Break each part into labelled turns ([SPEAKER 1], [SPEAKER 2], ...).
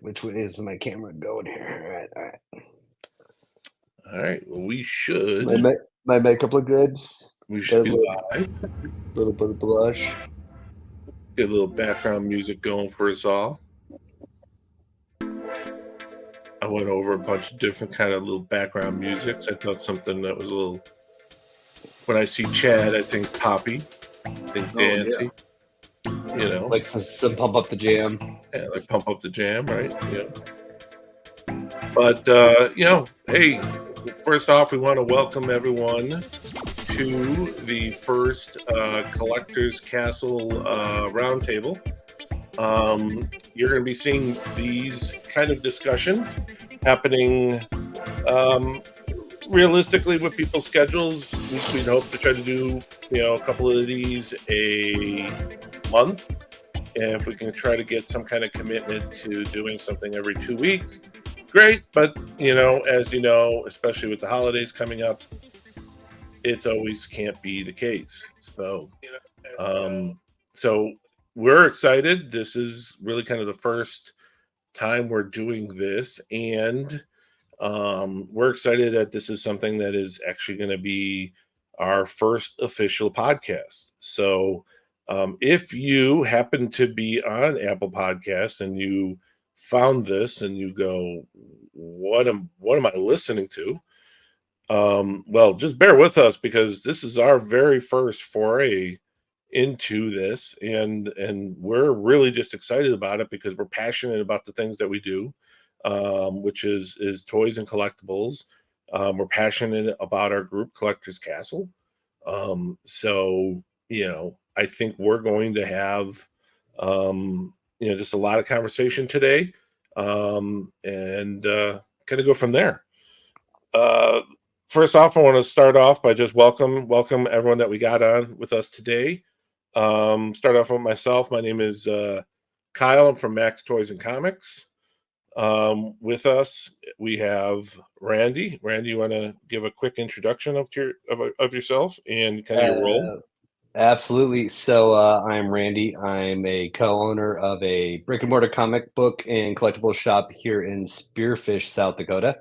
[SPEAKER 1] Which way is my camera going here? All right.
[SPEAKER 2] All right. Well, we should.
[SPEAKER 1] My makeup look good.
[SPEAKER 2] We should be live.
[SPEAKER 1] Little bit of blush.
[SPEAKER 2] Get a little background music going for us all. I went over a bunch of different kind of little background musics. I thought something that was a little. When I see Chad, I think Poppy. I think Dancy.
[SPEAKER 1] Yeah.
[SPEAKER 2] You know,
[SPEAKER 1] like some pump up the jam.
[SPEAKER 2] Yeah, like pump up the jam, right? Yeah. But hey, first off, we want to welcome everyone to the first Collectors Castle Roundtable. You're going to be seeing these kind of discussions happening realistically with people's schedules. We'd hope to try to do a couple of these a month, and if we can try to get some kind of commitment to doing something every 2 weeks, great. But as you know, especially with the holidays coming up, it's always can't be the case. So we're excited. This is really kind of the first time we're doing this, and we're excited that this is something that is actually going to be our first official podcast. So if you happen to be on Apple Podcasts and you found this and you go, what am I listening to? Well, just bear with us, because this is our very first foray into this, and we're really just excited about it because we're passionate about the things that we do, which is toys and collectibles. We're passionate about our group, Collectors Castle. So I think we're going to have just a lot of conversation today, and kind of go from there. First off, I want to start off by just welcome everyone that we got on with us today. Start off with myself. My name is Kyle. I'm from Max Toys and Comics. With us, we have Randy. Randy, you want to give a quick introduction of yourself and kind of your role?
[SPEAKER 1] Absolutely. So I'm Randy. I'm a co-owner of a brick and mortar comic book and collectible shop here in Spearfish, South Dakota.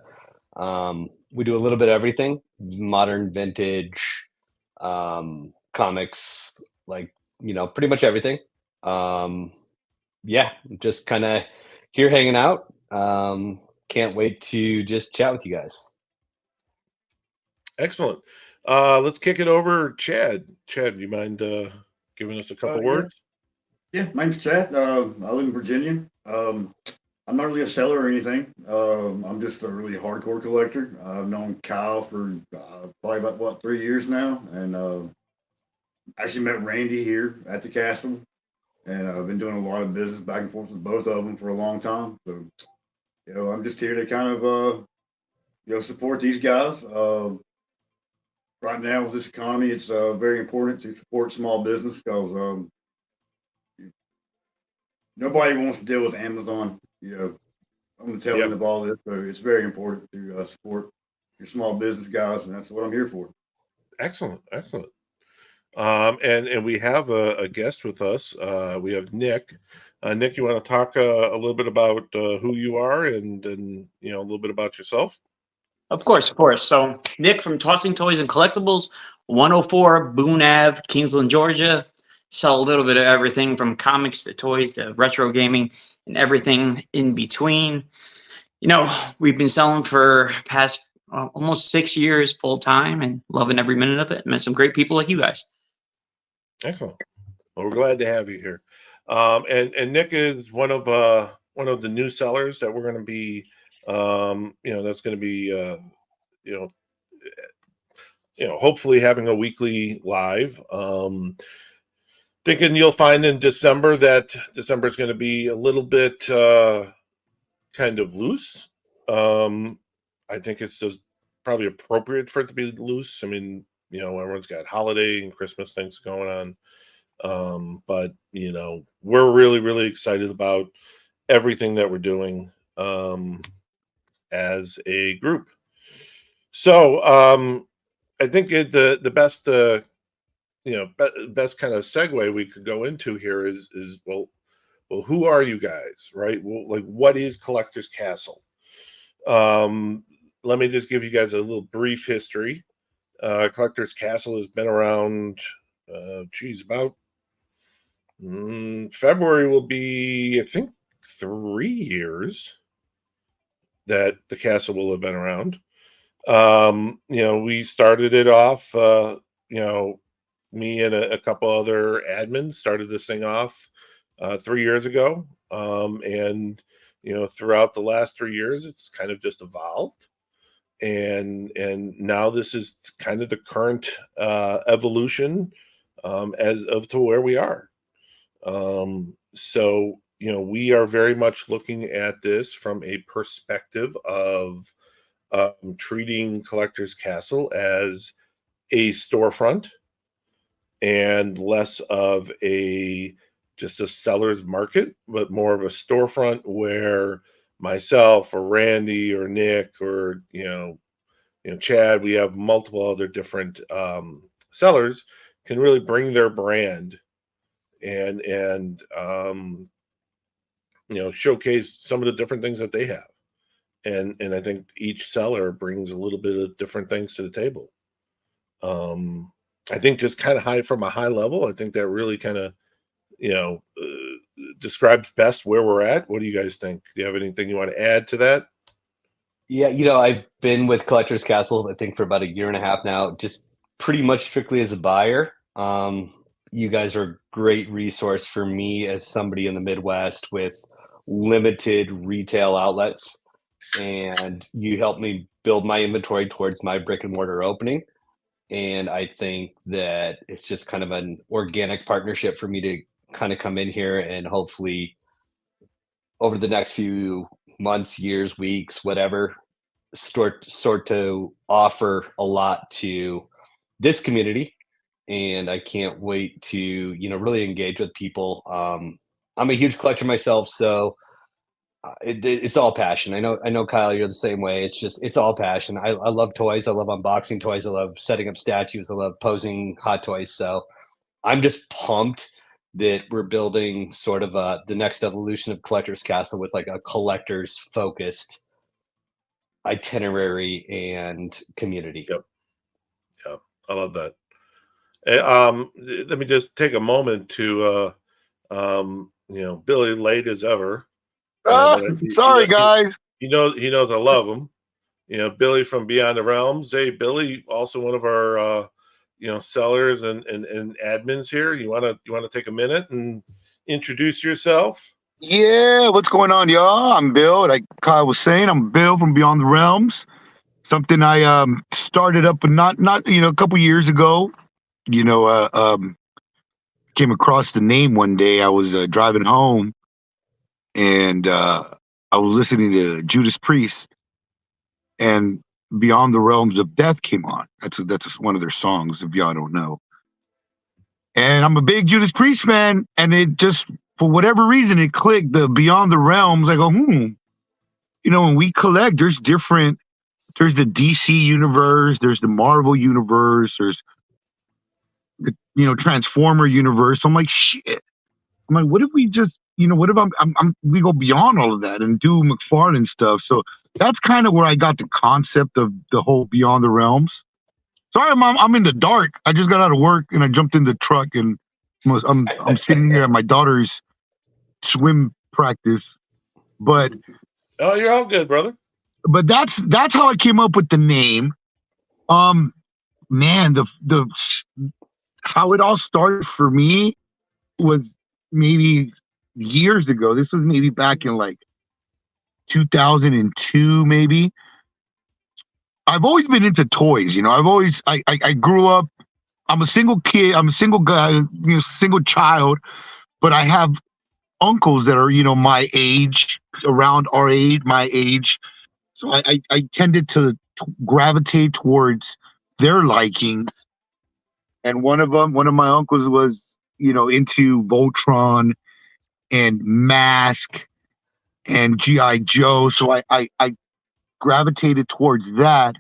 [SPEAKER 1] We do a little bit of everything: modern, vintage, comics, like pretty much everything. Just kind of here hanging out. Can't wait to just chat with you guys.
[SPEAKER 2] Excellent. Let's kick it over, Chad. Chad, do you mind giving us a couple words?
[SPEAKER 3] Yeah, my name's Chad. I live in Virginia. I'm not really a seller or anything. I'm just a really hardcore collector. I've known Kyle for probably about 3 years now, and actually met Randy here at the castle, and I've been doing a lot of business back and forth with both of them for a long time. So, I'm just here to kind of support these guys. Right now with this economy, it's very important to support small business, because nobody wants to deal with Amazon. I'm the tail end of all this, so it's very important to support your small business guys, and that's what I'm here for.
[SPEAKER 2] Excellent. And we have a guest with us. We have Nick. Nick, you want to talk a little bit about who you are and a little bit about yourself?
[SPEAKER 4] Of course. So Nick from Tossing Toys and Collectibles, 104 Boone Ave, Kingsland, Georgia. Sell a little bit of everything from comics to toys to retro gaming and everything in between. We've been selling for past almost 6 years full time and loving every minute of it. Met some great people like you guys.
[SPEAKER 2] Excellent. Well, we're glad to have you here. And Nick is one of the new sellers that we're going to be, that's going to be, hopefully having a weekly live. Thinking you'll find in December that December is going to be a little bit kind of loose. I think it's just probably appropriate for it to be loose. I mean, everyone's got holiday and Christmas things going on. But we're really, really excited about everything that we're doing as a group. So I think the best best kind of segue we could go into here is well, well, who are you guys, right? Well, like, what is Collectors Castle? Let me just give you guys a little brief history. Collectors Castle has been around, about February will be, I think, 3 years that the castle will have been around. We started it off, me and a couple other admins started this thing off 3 years ago. And throughout the last 3 years, it's kind of just evolved. And now this is kind of the current evolution as of to where we are. So we are very much looking at this from a perspective of treating Collectors Castle as a storefront and less of just a seller's market, but more of a storefront where myself or Randy or Nick or Chad, we have multiple other different sellers can really bring their brand and showcase some of the different things that they have. And I think each seller brings a little bit of different things to the table. I think just kind of from a high level, I think that really kind of, describes best where we're at. What do you guys think? Do you have anything you want to add to that?
[SPEAKER 1] Yeah, I've been with Collectors Castle, I think, for about 1.5 years now, just pretty much strictly as a buyer. You guys are a great resource for me as somebody in the Midwest with limited retail outlets. And you help me build my inventory towards my brick and mortar opening. And I think that it's just kind of an organic partnership for me to kind of come in here and hopefully over the next few months, years, weeks, whatever, sort to offer a lot to this community. And I can't wait to, really engage with people. I'm a huge collector myself, so it's all passion. I know, Kyle, you're the same way. It's all passion. I love toys. I love unboxing toys. I love setting up statues. I love posing hot toys. So I'm just pumped that we're building sort of the next evolution of Collectors Castle with like a collectors focused itinerary and community.
[SPEAKER 2] Yep. I love that. Let me just take a moment to, Billy, late as ever.
[SPEAKER 5] Sorry, guys.
[SPEAKER 2] He knows I love him. Billy from Beyond the Realms. Hey, Billy, also one of our sellers and admins here. You want to take a minute and introduce yourself?
[SPEAKER 5] Yeah, what's going on, y'all? I'm Bill. Like Kyle was saying, I'm Bill from Beyond the Realms. Something I started up, but not a couple years ago. Came across the name one day. I was driving home, and I was listening to Judas Priest, and Beyond the Realms of Death came on. That's one of their songs, if y'all don't know. And I'm a big Judas Priest fan, and it just, for whatever reason, it clicked. The Beyond the Realms. I go, when we collect, there's the DC universe, there's the Marvel universe, there's the Transformer universe. I'm like, shit. I'm like, what if we just, what if we go beyond all of that and do McFarlane stuff? So that's kind of where I got the concept of the whole Beyond the Realms. Sorry, Mom, I'm in the dark. I just got out of work and I jumped in the truck and I'm sitting here at my daughter's swim practice. But
[SPEAKER 2] oh, you're all good, brother.
[SPEAKER 5] But that's how I came up with the name. Man, the how it all started for me was maybe years ago. This was maybe back in like 2002, maybe. I've always been into toys, I grew up, I'm a single kid, I'm a single guy, single child, but I have uncles that are, my age, around our age, my age. So I tended to gravitate towards their likings. And one of my uncles was, into Voltron and Mask and G.I. Joe. So I gravitated towards that.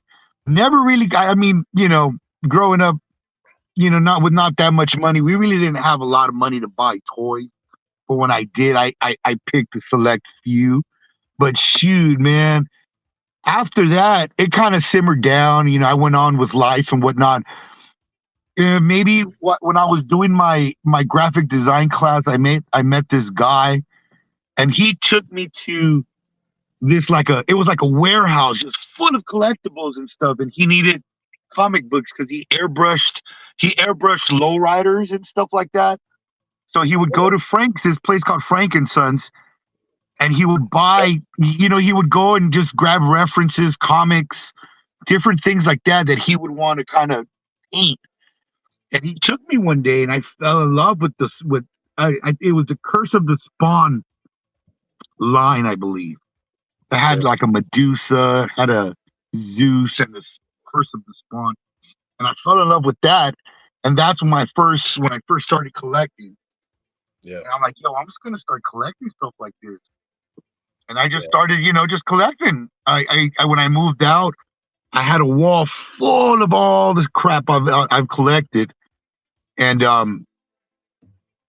[SPEAKER 5] Never really growing up, not that much money, we really didn't have a lot of money to buy toys. but when I did, I picked a select few. But shoot, man, after that, it kind of simmered down. You know, I went on with life and whatnot. Maybe when I was doing my graphic design class, I met this guy, and he took me to this it was like a warehouse just full of collectibles and stuff, and he needed comic books because he airbrushed lowriders and stuff like that. So he would go to Frank's, this place called Frank and Sons, and he would buy, he would go and just grab references, comics, different things like that he would want to kind of paint. And he took me one day, and I fell in love with this. It was the Curse of the Spawn line, I believe. It had like a Medusa, had a Zeus, and this Curse of the Spawn, and I fell in love with that. And that's when I first started collecting.
[SPEAKER 2] Yeah.
[SPEAKER 5] And I'm like, yo, I'm just gonna start collecting stuff like this. And I just started, just collecting. I when I moved out, I had a wall full of all this crap I've collected, and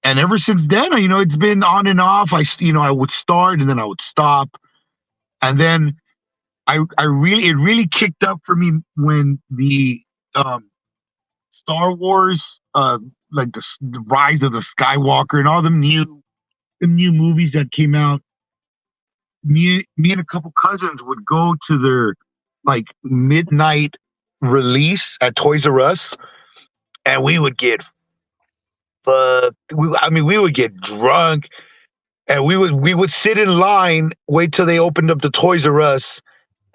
[SPEAKER 5] ever since then, it's been on and off. I would start and then I would stop, and then it really kicked up for me when the Star Wars, like the Rise of the Skywalker and all the new movies that came out. Me and a couple cousins would go to their like midnight release at Toys R Us, and we would get we would get drunk, and we would sit in line, wait till they opened up the Toys R Us,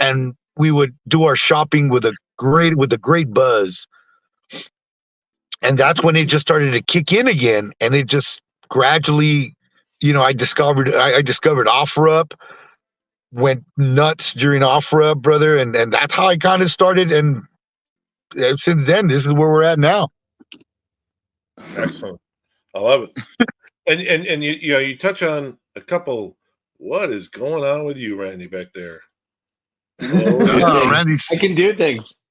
[SPEAKER 5] and we would do our shopping with a great buzz. And that's when it just started to kick in again, and it just gradually, I discovered OfferUp, went nuts during OfferUp, brother, and that's how I kind of started. And since then, this is where we're at now.
[SPEAKER 2] Excellent. I love it. And you touch on a couple. What is going on with you, Randy, back there?
[SPEAKER 5] Randy's...
[SPEAKER 1] I can do things.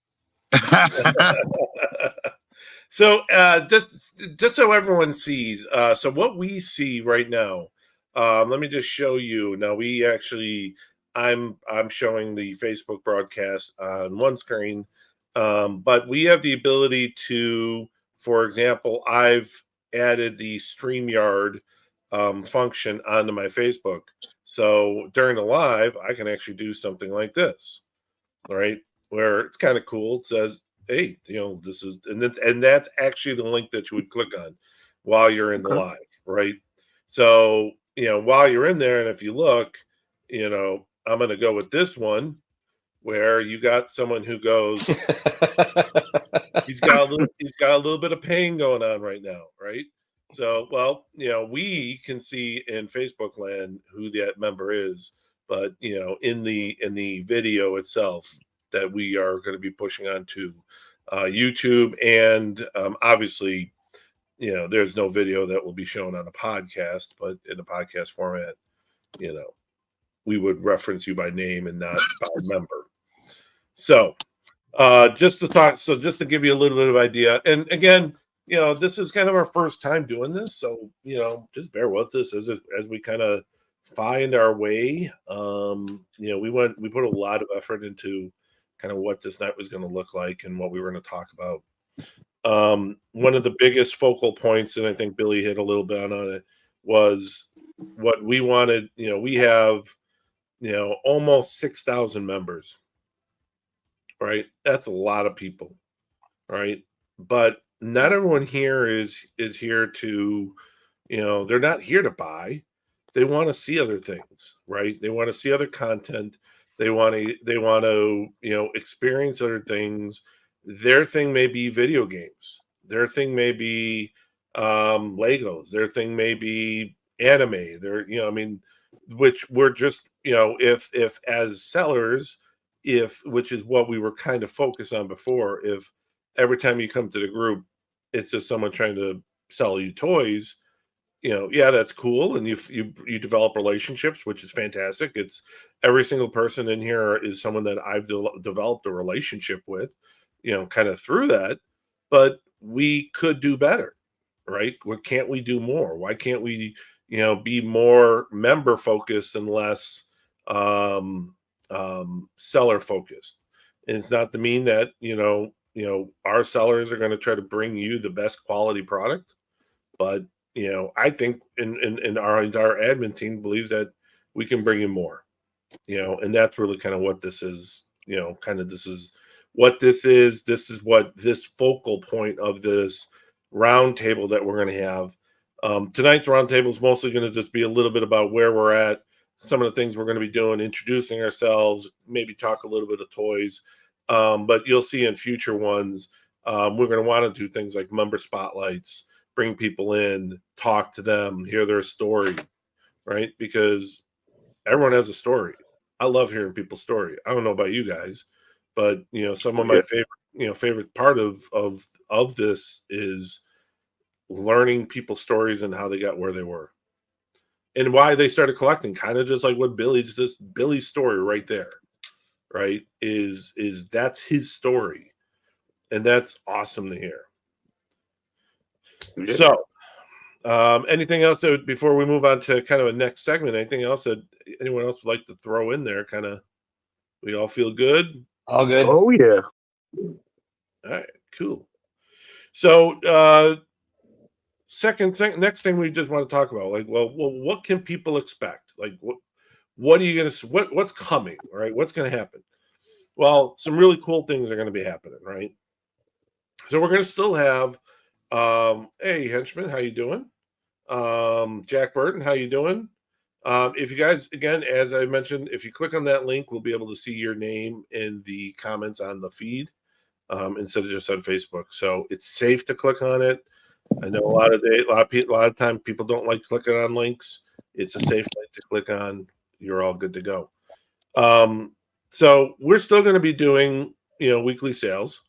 [SPEAKER 2] So just so everyone sees, so what we see right now, let me just show you. Now I'm showing the Facebook broadcast on one screen, but we have the ability to, for example, I've added the StreamYard function onto my Facebook. So during the live, I can actually do something like this, right? Where it's kind of cool. It says, hey, this is, and that's actually the link that you would click on while you're in the live, right? So, while you're in there, and if you look, I'm going to go with this one where you got someone who goes, he's got a little bit of pain going on right now, right? So, well, we can see in Facebook land who that member is, but in the video itself that we are going to be pushing onto YouTube, and obviously, there's no video that will be shown on a podcast, but in a podcast format, we would reference you by name and not by member. So, just to give you a little bit of idea, and again, this is kind of our first time doing this, so just bear with us as we kind of find our way. We put a lot of effort into kind of what this night was going to look like and what we were going to talk about. One of the biggest focal points, and I think Billy hit a little bit on it, was what we wanted. We have almost 6,000 members, right? That's a lot of people, right? But not everyone here is here to, they're not here to buy. They want to see other things, right? They want to see other content. They want to experience other things. Their thing may be video games. Their thing may be Legos. Their thing may be anime. Which we're just, if as sellers, which is what we were kind of focused on before, if every time you come to the group, it's just someone trying to sell you toys, that's cool. And you develop relationships, which is fantastic. It's every single person in here is someone that I've developed a relationship with, kind of through that. But we could do better, right? What can't we do more? Why can't we, be more member focused and less seller focused. And it's not to mean that our sellers are going to try to bring you the best quality product, but I think in our entire admin team believes that we can bring you more. And that's really kind of what this is. This is what this is. This is what this focal point of this roundtable that we're going to have. Tonight's roundtable is mostly going to just be a little bit about where we're at, some of the things we're going to be doing, introducing ourselves, maybe talk a little bit of toys. But you'll see in future ones, we're going to want to do things like member spotlights, bring people in, talk to them, hear their story, right? Because everyone has a story. I love hearing people's story. I don't know about you guys, but some of my favorite part of this is learning people's stories and how they got where they were and why they started collecting. Kind of just like what Billy's story right there, right? Is that's his story, and that's awesome to hear. Yeah. So, anything else before we move on to kind of a next segment? Anything else that anyone else would like to throw in there? Kind of, we all feel good.
[SPEAKER 1] All good.
[SPEAKER 5] Oh yeah.
[SPEAKER 2] All right, cool. So, next thing we just want to talk about, like, well, what can people expect? Like, what are you gonna? What's coming? Right? What's going to happen? Well, some really cool things are going to be happening, right? So we're going to still have, hey, henchman, how you doing? Jack Burton, how you doing? If you guys, again, as I mentioned, if you click on that link, we'll be able to see your name in the comments on the feed instead of just on Facebook. So it's safe to click on it. I know a lot of time people don't like clicking on links. It's a safe link to click on. You're all good to go. So we're still going to be doing, weekly sales.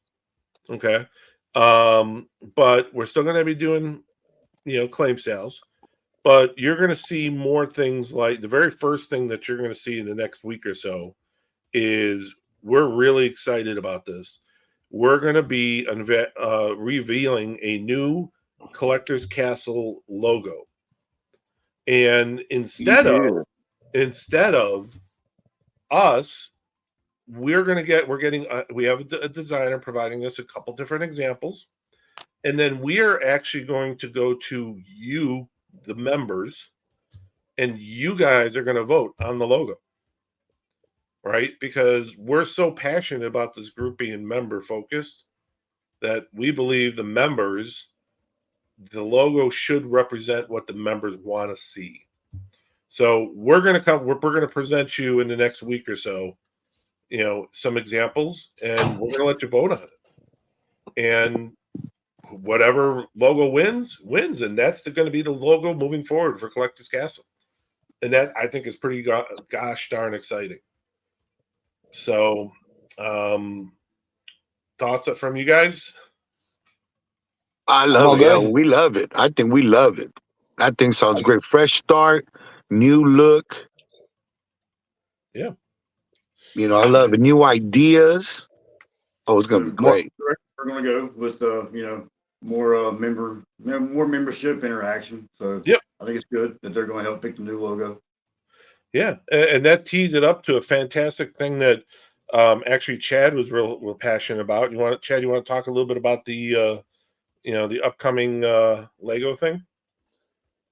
[SPEAKER 2] Okay. But we're still going to be doing, claim sales. But you're going to see more things. Like the very first thing that you're going to see in the next week or so is we're really excited about this. We're going to be revealing a new Collectors Castle logo. And instead of us, we have a designer providing us a couple different examples. And then we are actually going to go to you, the members, and you guys are going to vote on the logo, right? Because we're so passionate about this group being member focused that we believe the logo should represent what the members want to see. So we're going to present you in the next week or so, some examples, and we're going to let you vote on it. And whatever logo wins, and that's going to be the logo moving forward for Collectors Castle. And that, I think, is pretty gosh darn exciting. So, thoughts from you guys?
[SPEAKER 5] I love it. Yeah, we love it. I think we love it. That thing sounds great. Fresh start, new look.
[SPEAKER 2] Yeah.
[SPEAKER 5] I love it. New ideas. Oh, it's going to be great.
[SPEAKER 3] We're going to go with, more membership interaction. So yep. I think it's good that they're going to help pick the new logo.
[SPEAKER 2] Yeah, and that tees it up to a fantastic thing that actually Chad was real passionate about. Chad, you want to talk a little bit about the the upcoming Lego thing?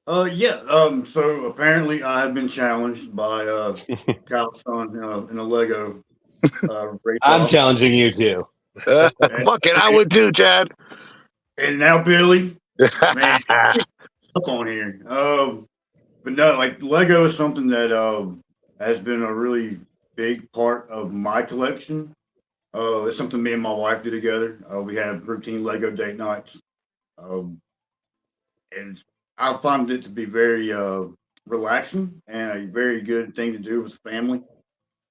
[SPEAKER 3] Yeah. So apparently I have been challenged by Kyle's son in a Lego race.
[SPEAKER 1] I'm challenging you too.
[SPEAKER 5] Fuck it, I would too, Chad.
[SPEAKER 3] And now Billy, man, up on here. But no, like Lego is something that has been a really big part of my collection. It's something me and my wife do together. We have routine Lego date nights. And I find it to be very relaxing and a very good thing to do with family.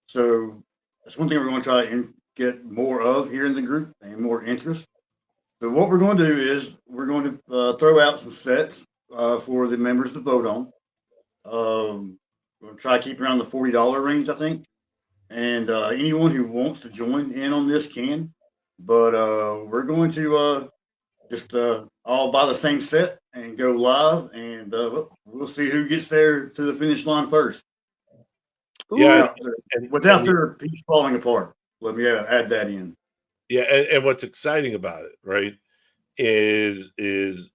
[SPEAKER 3] So that's one thing we're going to try and get more of here in the group and more interest. So what we're going to do is we're going to throw out some sets for the members to vote on. We'll try to keep around the $40 range, I think. And anyone who wants to join in on this can. But we're going to just all buy the same set and go live and and we'll see who gets there to the finish line first.
[SPEAKER 2] Yeah,
[SPEAKER 3] without their piece falling apart. Let me add that in.
[SPEAKER 2] Yeah, and what's exciting about it, right, is if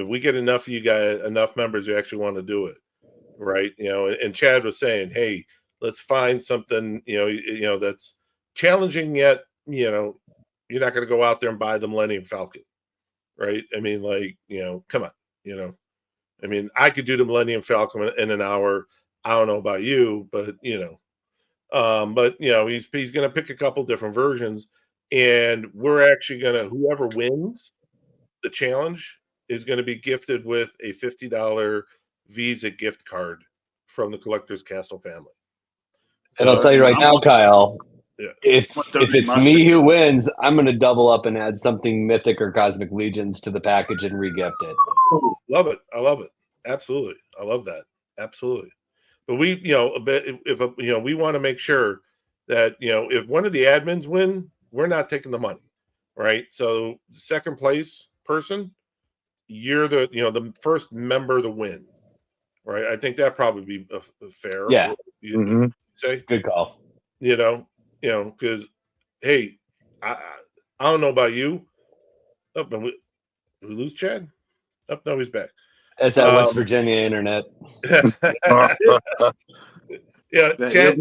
[SPEAKER 2] we get enough of you guys, enough members who actually want to do it, right? And Chad was saying, hey, let's find something, that's challenging yet, you're not going to go out there and buy the Millennium Falcon, right? I mean, come on, I mean, I could do the Millennium Falcon in an hour. I don't know about you, but he's going to pick a couple different versions, and we're actually going to, whoever wins the challenge is going to be gifted with a $50 Visa gift card from the Collectors Castle family.
[SPEAKER 1] And I'll tell you right now, Kyle, if it's me who wins, I'm going to double up and add something Mythic or Cosmic Legions to the package and re-gift it.
[SPEAKER 2] Love it. I love it. Absolutely. I love that. Absolutely. But we, we want to make sure that, if one of the admins win, we're not taking the money, right? So second place person, you're the first member to win, right? I think that probably be fair.
[SPEAKER 1] Yeah.
[SPEAKER 2] You say
[SPEAKER 1] good call.
[SPEAKER 2] Because hey, I don't know about you. Oh, but we lose Chad. Oh, no, he's back.
[SPEAKER 1] It's that West Virginia internet.
[SPEAKER 2] Yeah, Chad.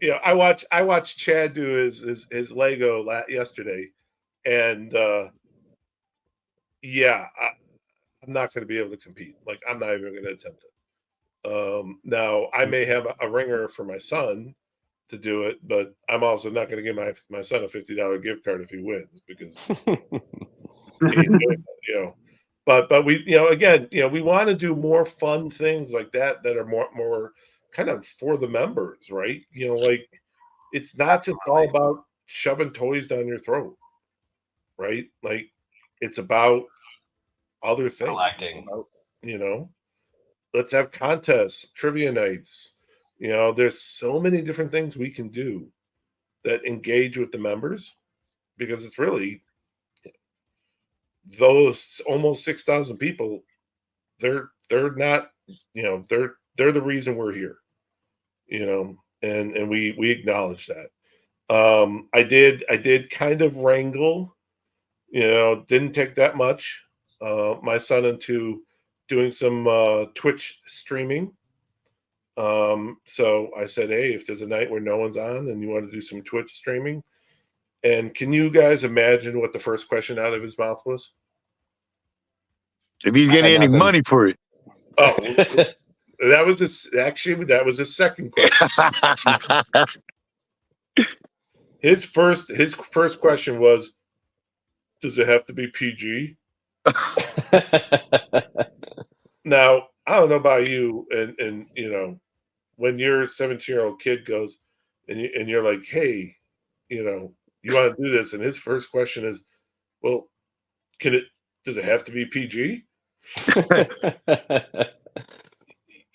[SPEAKER 2] Yeah, I watched Chad do his Lego yesterday, and I'm not going to be able to compete. Like, I'm not even going to attempt it. Now I may have a ringer for my son to do it, but I'm also not going to give my son a $50 gift card if he wins, because But we, again, we want to do more fun things like that are more kind of for the members, right? Like, it's not just all about shoving toys down your throat, right? Like, it's about other things.
[SPEAKER 1] Collecting.
[SPEAKER 2] Let's have contests, trivia nights. There's so many different things we can do that engage with the members, because it's really those almost 6,000 people. They're not, they're the reason we're here, and we acknowledge that. I did kind of wrangle, didn't take that much, my son into doing some Twitch streaming. So I said, hey, if there's a night where no one's on and you want to do some Twitch streaming. And can you guys imagine what the first question out of his mouth was?
[SPEAKER 5] If he's getting any money for it.
[SPEAKER 2] Oh, that was the second question. His first question was, does it have to be PG? Now, I don't know about you, and when your 17-year-old kid goes and you're like, hey, you want to do this, and his first question is, well, does it have to be PG?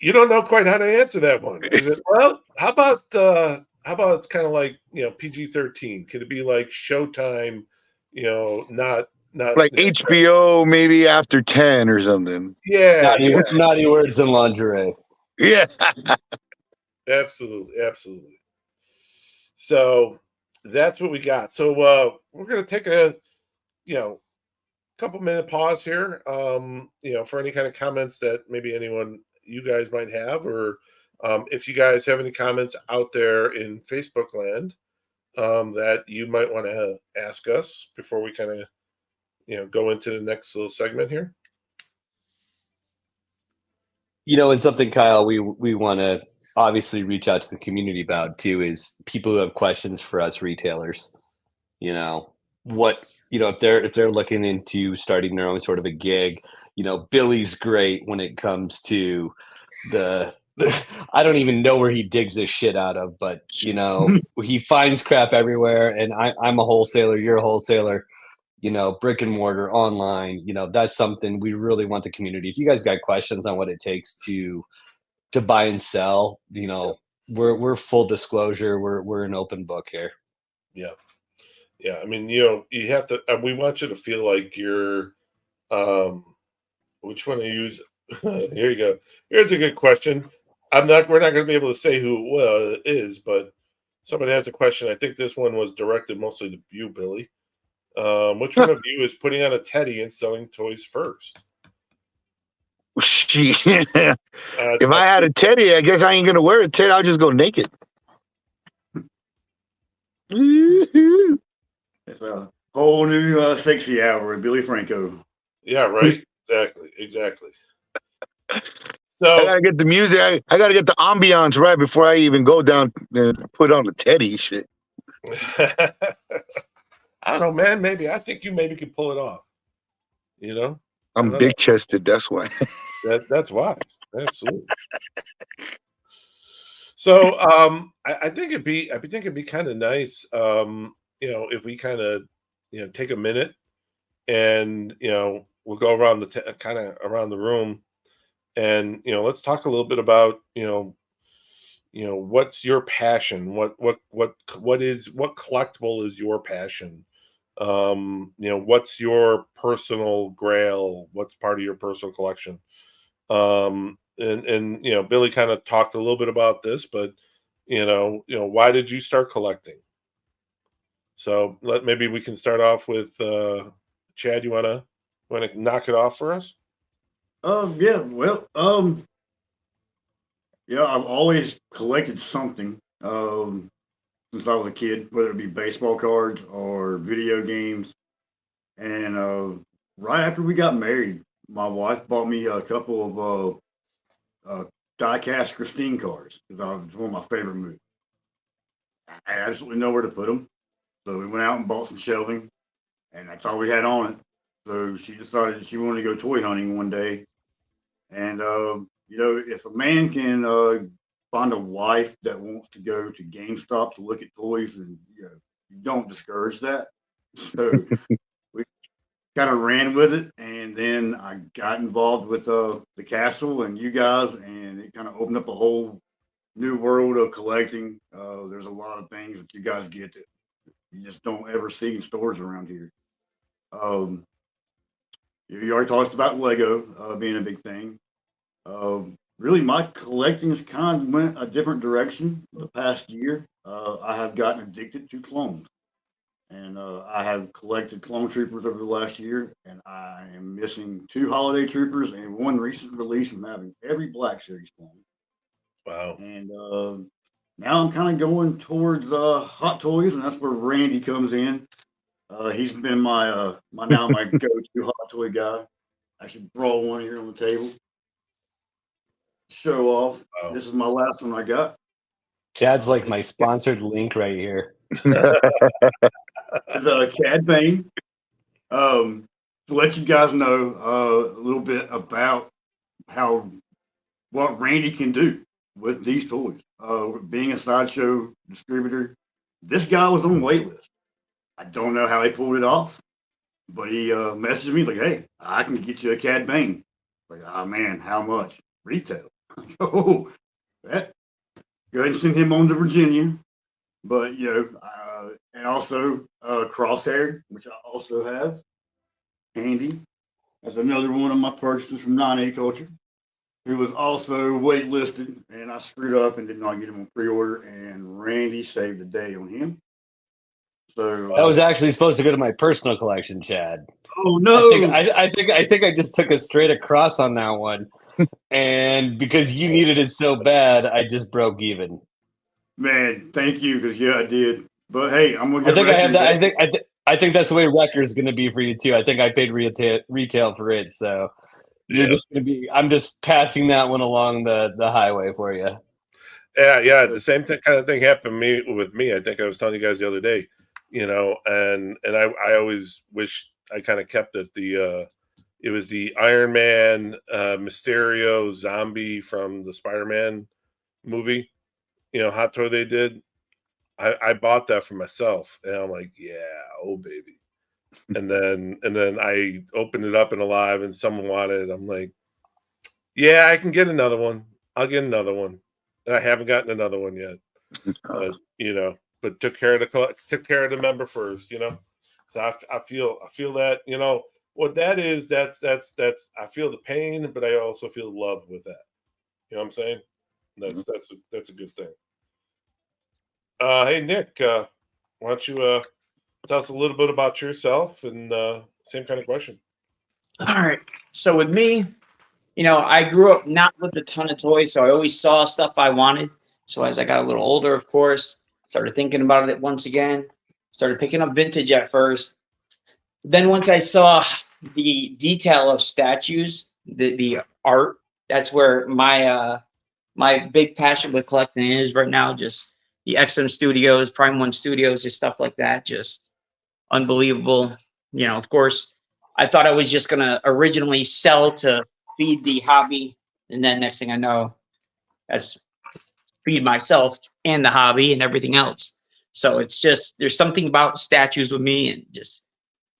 [SPEAKER 2] You don't know quite how to answer that one. Is it, well, how about it's kind of like, PG-13? Could it be like Showtime, not
[SPEAKER 5] like HBO, maybe after 10 or something?
[SPEAKER 2] Yeah.
[SPEAKER 1] Naughty words and lingerie.
[SPEAKER 5] Yeah.
[SPEAKER 2] Absolutely. So that's what we got. So we're going to take a couple minute pause here, for any kind of comments that maybe you guys might have, or if you guys have any comments out there in Facebook land that you might want to ask us before we kind of go into the next little segment here.
[SPEAKER 1] And something, Kyle, we want to obviously reach out to the community about too, is people who have questions for us retailers. If they're looking into starting their own sort of a gig, Billy's great when it comes to the I don't even know where he digs this shit out of, but he finds crap everywhere, and I'm a wholesaler, you're a wholesaler, brick and mortar, online, that's something we really want the community. If you guys got questions on what it takes to buy and sell, we're full disclosure, we're an open book here.
[SPEAKER 2] Yeah, I mean, you have to, we want you to feel like you're, which one to use? Here you go. Here's a good question. We're not going to be able to say who it is, but somebody has a question. I think this one was directed mostly to you, Billy. Which one of you is putting on a teddy and selling toys first?
[SPEAKER 5] Shit.
[SPEAKER 2] Uh,
[SPEAKER 5] If I had a teddy, I guess I ain't gonna wear a teddy. I'll just go naked.
[SPEAKER 3] It's a whole new sexy hour with Billy Franco.
[SPEAKER 2] Yeah, right. Exactly.
[SPEAKER 5] I
[SPEAKER 2] So
[SPEAKER 5] gotta get the music. I gotta get the ambiance right before I even go down and put on the teddy shit.
[SPEAKER 2] I don't know, man. Maybe I think you maybe could pull it off. You know,
[SPEAKER 5] I'm big chested. That's why.
[SPEAKER 2] that's why. Absolutely. So I think it'd be kind of nice, if we kind of take a minute and we'll go around the kind of around the room and let's talk a little bit about what's your passion, what collectible is your passion, what's your personal grail, what's part of your personal collection. And Billy kind of talked a little bit about this, but why did you start collecting? So maybe we can start off with Chad. You wanna knock it off for us?
[SPEAKER 3] Yeah, well, I've always collected something since I was a kid, whether it be baseball cards or video games. And right after we got married, my wife bought me a couple of die-cast Christine cards because it's one of my favorite movies. I had absolutely nowhere to put them, so we went out and bought some shelving, and that's all we had on it. So she decided she wanted to go toy hunting one day, and if a man can find a wife that wants to go to GameStop to look at toys, and you don't discourage that. So we kind of ran with it, and then I got involved with the castle and you guys, and it kind of opened up a whole new world of collecting. There's a lot of things that you guys get that you just don't ever see in stores around here. Um, you already talked about Lego being a big thing. Really, my collecting's kind of went a different direction the past year. I have gotten addicted to clones, and I have collected clone troopers over the last year, and I am missing 2 holiday troopers and 1 recent release from having every Black Series clone.
[SPEAKER 2] Wow.
[SPEAKER 3] And now I'm kind of going towards Hot Toys, and that's where Randy comes in. He's been my go-to Hot Toy guy. I should brawl one here on the table. Show off.
[SPEAKER 2] Wow.
[SPEAKER 3] This is my last one I got.
[SPEAKER 1] Chad's like my sponsored link right here.
[SPEAKER 3] It's Chad Payne. To let you guys know a little bit about what Randy can do with these toys. Being a sideshow distributor, this guy was on the wait list. I don't know how he pulled it off, but he messaged me like, "Hey, I can get you a Cad Bane." Like, oh man, how much? Retail. Oh, that. Go ahead and send him on to Virginia. But and also Crosshair, which I also have handy. That's another one of my purchases from 9A Culture, who was also waitlisted, and I screwed up and did not get him on pre-order, and Randy saved the day on him. So
[SPEAKER 1] That was actually supposed to go to my personal collection, Chad.
[SPEAKER 3] oh no!
[SPEAKER 1] I think I just took it straight across on that one, and because you needed it so bad, I just broke even.
[SPEAKER 3] Man, thank you, because I did. But hey, I'm gonna get.
[SPEAKER 1] I think I have that. I think that's the way Wrecker's going to be for you too. I think I paid retail for it, so you're just going to be. I'm just passing that one along the highway for you.
[SPEAKER 2] Yeah. The same kind of thing happened with me. I think I was telling you guys the other day, and I always wish I kind of kept it. It was the Iron Man Mysterio zombie from the Spider-Man movie, Hot Toy they did. I bought that for myself, and I'm like, yeah, oh baby. And then I opened it up in Alive, and someone wanted it. I'm like, yeah, I can get another one. I'll get another one. And I haven't gotten another one yet, but took care of the member first, So I feel that what that is, that's I feel the pain, but I also feel love with that. You know what I'm saying? That's a good thing. Hey Nick, why don't you tell us a little bit about yourself and same kind of question.
[SPEAKER 4] All right. So with me, I grew up not with a ton of toys, so I always saw stuff I wanted. So as I got a little older, of course, started thinking about it once again. Started picking up vintage at first. Then once I saw the detail of statues, the art, that's where my big passion with collecting is right now. Just the XM Studios, Prime One Studios, just stuff like that. Just unbelievable. Of course, I thought I was just gonna originally sell to feed the hobby, and then next thing I know, that's feed myself and the hobby and everything else. So it's just there's something about statues with me, and just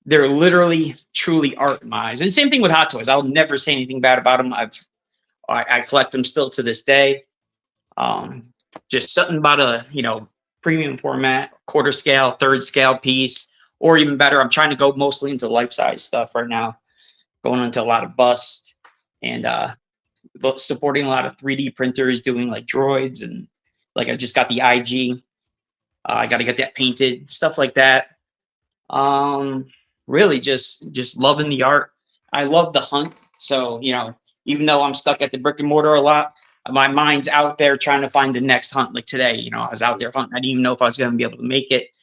[SPEAKER 4] they're literally truly art in my eyes. And same thing with Hot Toys. I'll never say anything bad about them. I collect them still to this day. Just something about a premium format, quarter scale, third scale piece, or even better. I'm trying to go mostly into life size stuff right now, going into a lot of bust and supporting a lot of 3D printers, doing like droids, and like I just got the IG. I got to get that painted, stuff like that. Really just loving the art. I love the hunt. So, even though I'm stuck at the brick and mortar a lot, my mind's out there trying to find the next hunt. Like today, I was out there hunting. I didn't even know if I was going to be able to make it.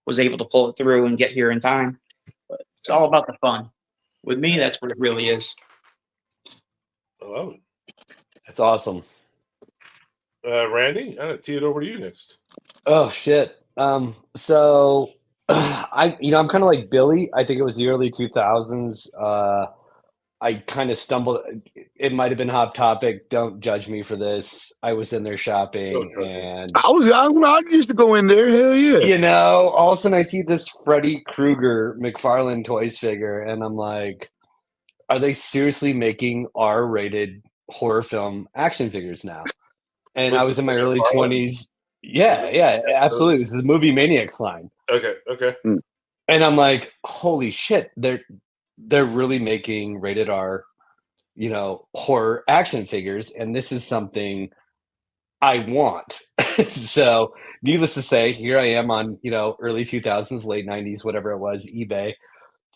[SPEAKER 4] Was able to pull it through and get here in time. But it's all about the fun. With me, that's what it really is.
[SPEAKER 2] I love it.
[SPEAKER 1] That's awesome.
[SPEAKER 2] Randy, I'll tee it over to you next.
[SPEAKER 1] Oh shit. So I'm kind of like Billy. I think it was the early 2000s. I kind of stumbled. It might have been Hot Topic. Don't judge me for this. I was in there shopping, and
[SPEAKER 5] I used to go in there. Hell yeah.
[SPEAKER 1] all of a sudden I see this Freddy Krueger McFarlane Toys figure, and I'm like, are they seriously making R-rated horror film action figures now? And I was in my early 20s. Yeah, absolutely. It was the Movie Maniacs line.
[SPEAKER 2] Okay.
[SPEAKER 1] And I'm like, holy shit, they're really making rated R, horror action figures, and this is something I want. So, needless to say, here I am on, early 2000s, late 90s, whatever it was, eBay,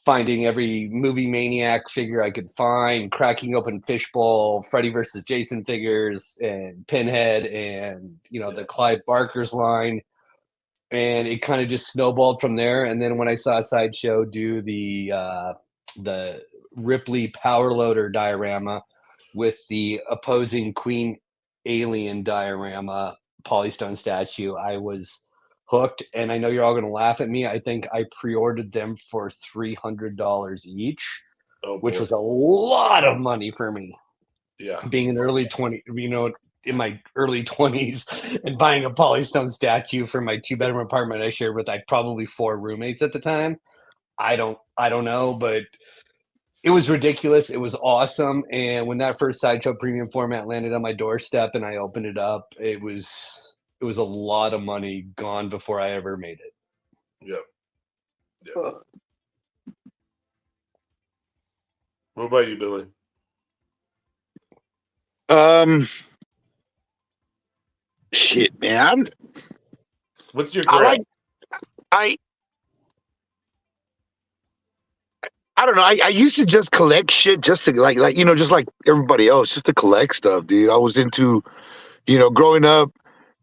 [SPEAKER 1] finding every Movie Maniac figure I could find, cracking open Fishbowl, Freddy versus Jason figures, and Pinhead, and the Clive Barker's line, and it kind of just snowballed from there. And then when I saw Sideshow do the Ripley Power Loader diorama with the opposing Queen Alien diorama Polystone statue, I was hooked. And I know you're all going to laugh at me. I think I pre-ordered them for $300 each, which was a lot of money for me.
[SPEAKER 2] Yeah,
[SPEAKER 1] being in early 20, in my early 20s, and buying a Polystone statue for my 2-bedroom apartment I shared with probably 4 roommates at the time. I don't know, but it was ridiculous. It was awesome. And when that first Sideshow premium format landed on my doorstep and I opened it up, it was a lot of money gone before I ever made it.
[SPEAKER 2] Yep. What about you, Billy?
[SPEAKER 5] Shit, man.
[SPEAKER 2] What's your grade?
[SPEAKER 5] I don't know. I used to just collect shit just to just like everybody else, just to collect stuff, dude. I was into, growing up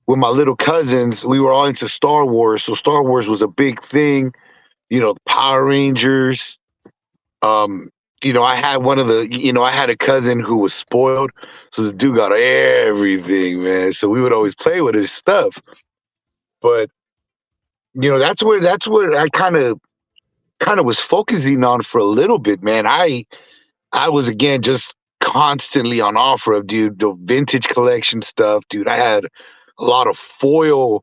[SPEAKER 5] with my little cousins, we were all into Star Wars. So Star Wars was a big thing, the Power Rangers. I had I had a cousin who was spoiled. So the dude got everything, man. So we would always play with his stuff. But, that's where I kind of was focusing on for a little bit, man. I was, again, just constantly on offer of, dude, the vintage collection stuff, dude. I had a lot of foil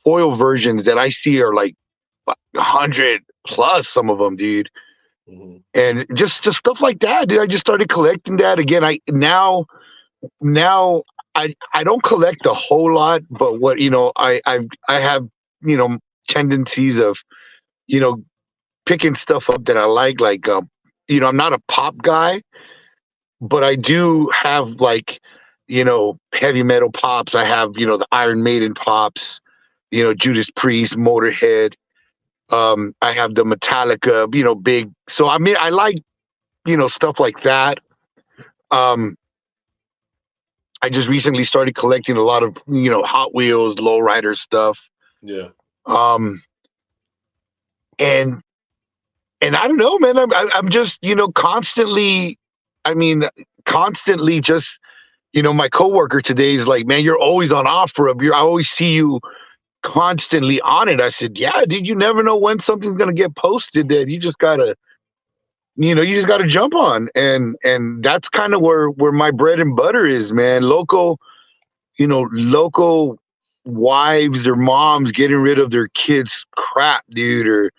[SPEAKER 5] versions that I see are like 100 plus, some of them, dude.
[SPEAKER 2] Mm-hmm.
[SPEAKER 5] And just stuff like that, dude. I just started collecting that again. I don't collect a whole lot, but what I have tendencies of picking stuff up that I like I'm not a pop guy, but I do have like, heavy metal pops. I have, the Iron Maiden pops, Judas Priest, Motorhead. I have the Metallica, big. So I mean, I like, stuff like that. I just recently started collecting a lot of, Hot Wheels, lowrider stuff.
[SPEAKER 2] Yeah.
[SPEAKER 5] And I don't know, man. I'm just, constantly. I mean, constantly just, my coworker today is like, man, you're always on offer of I always see you constantly on it. I said, yeah, dude, you never know when something's gonna get posted that you just gotta, jump on. And that's kind of where my bread and butter is, man. Local wives or moms getting rid of their kids' crap, dude, or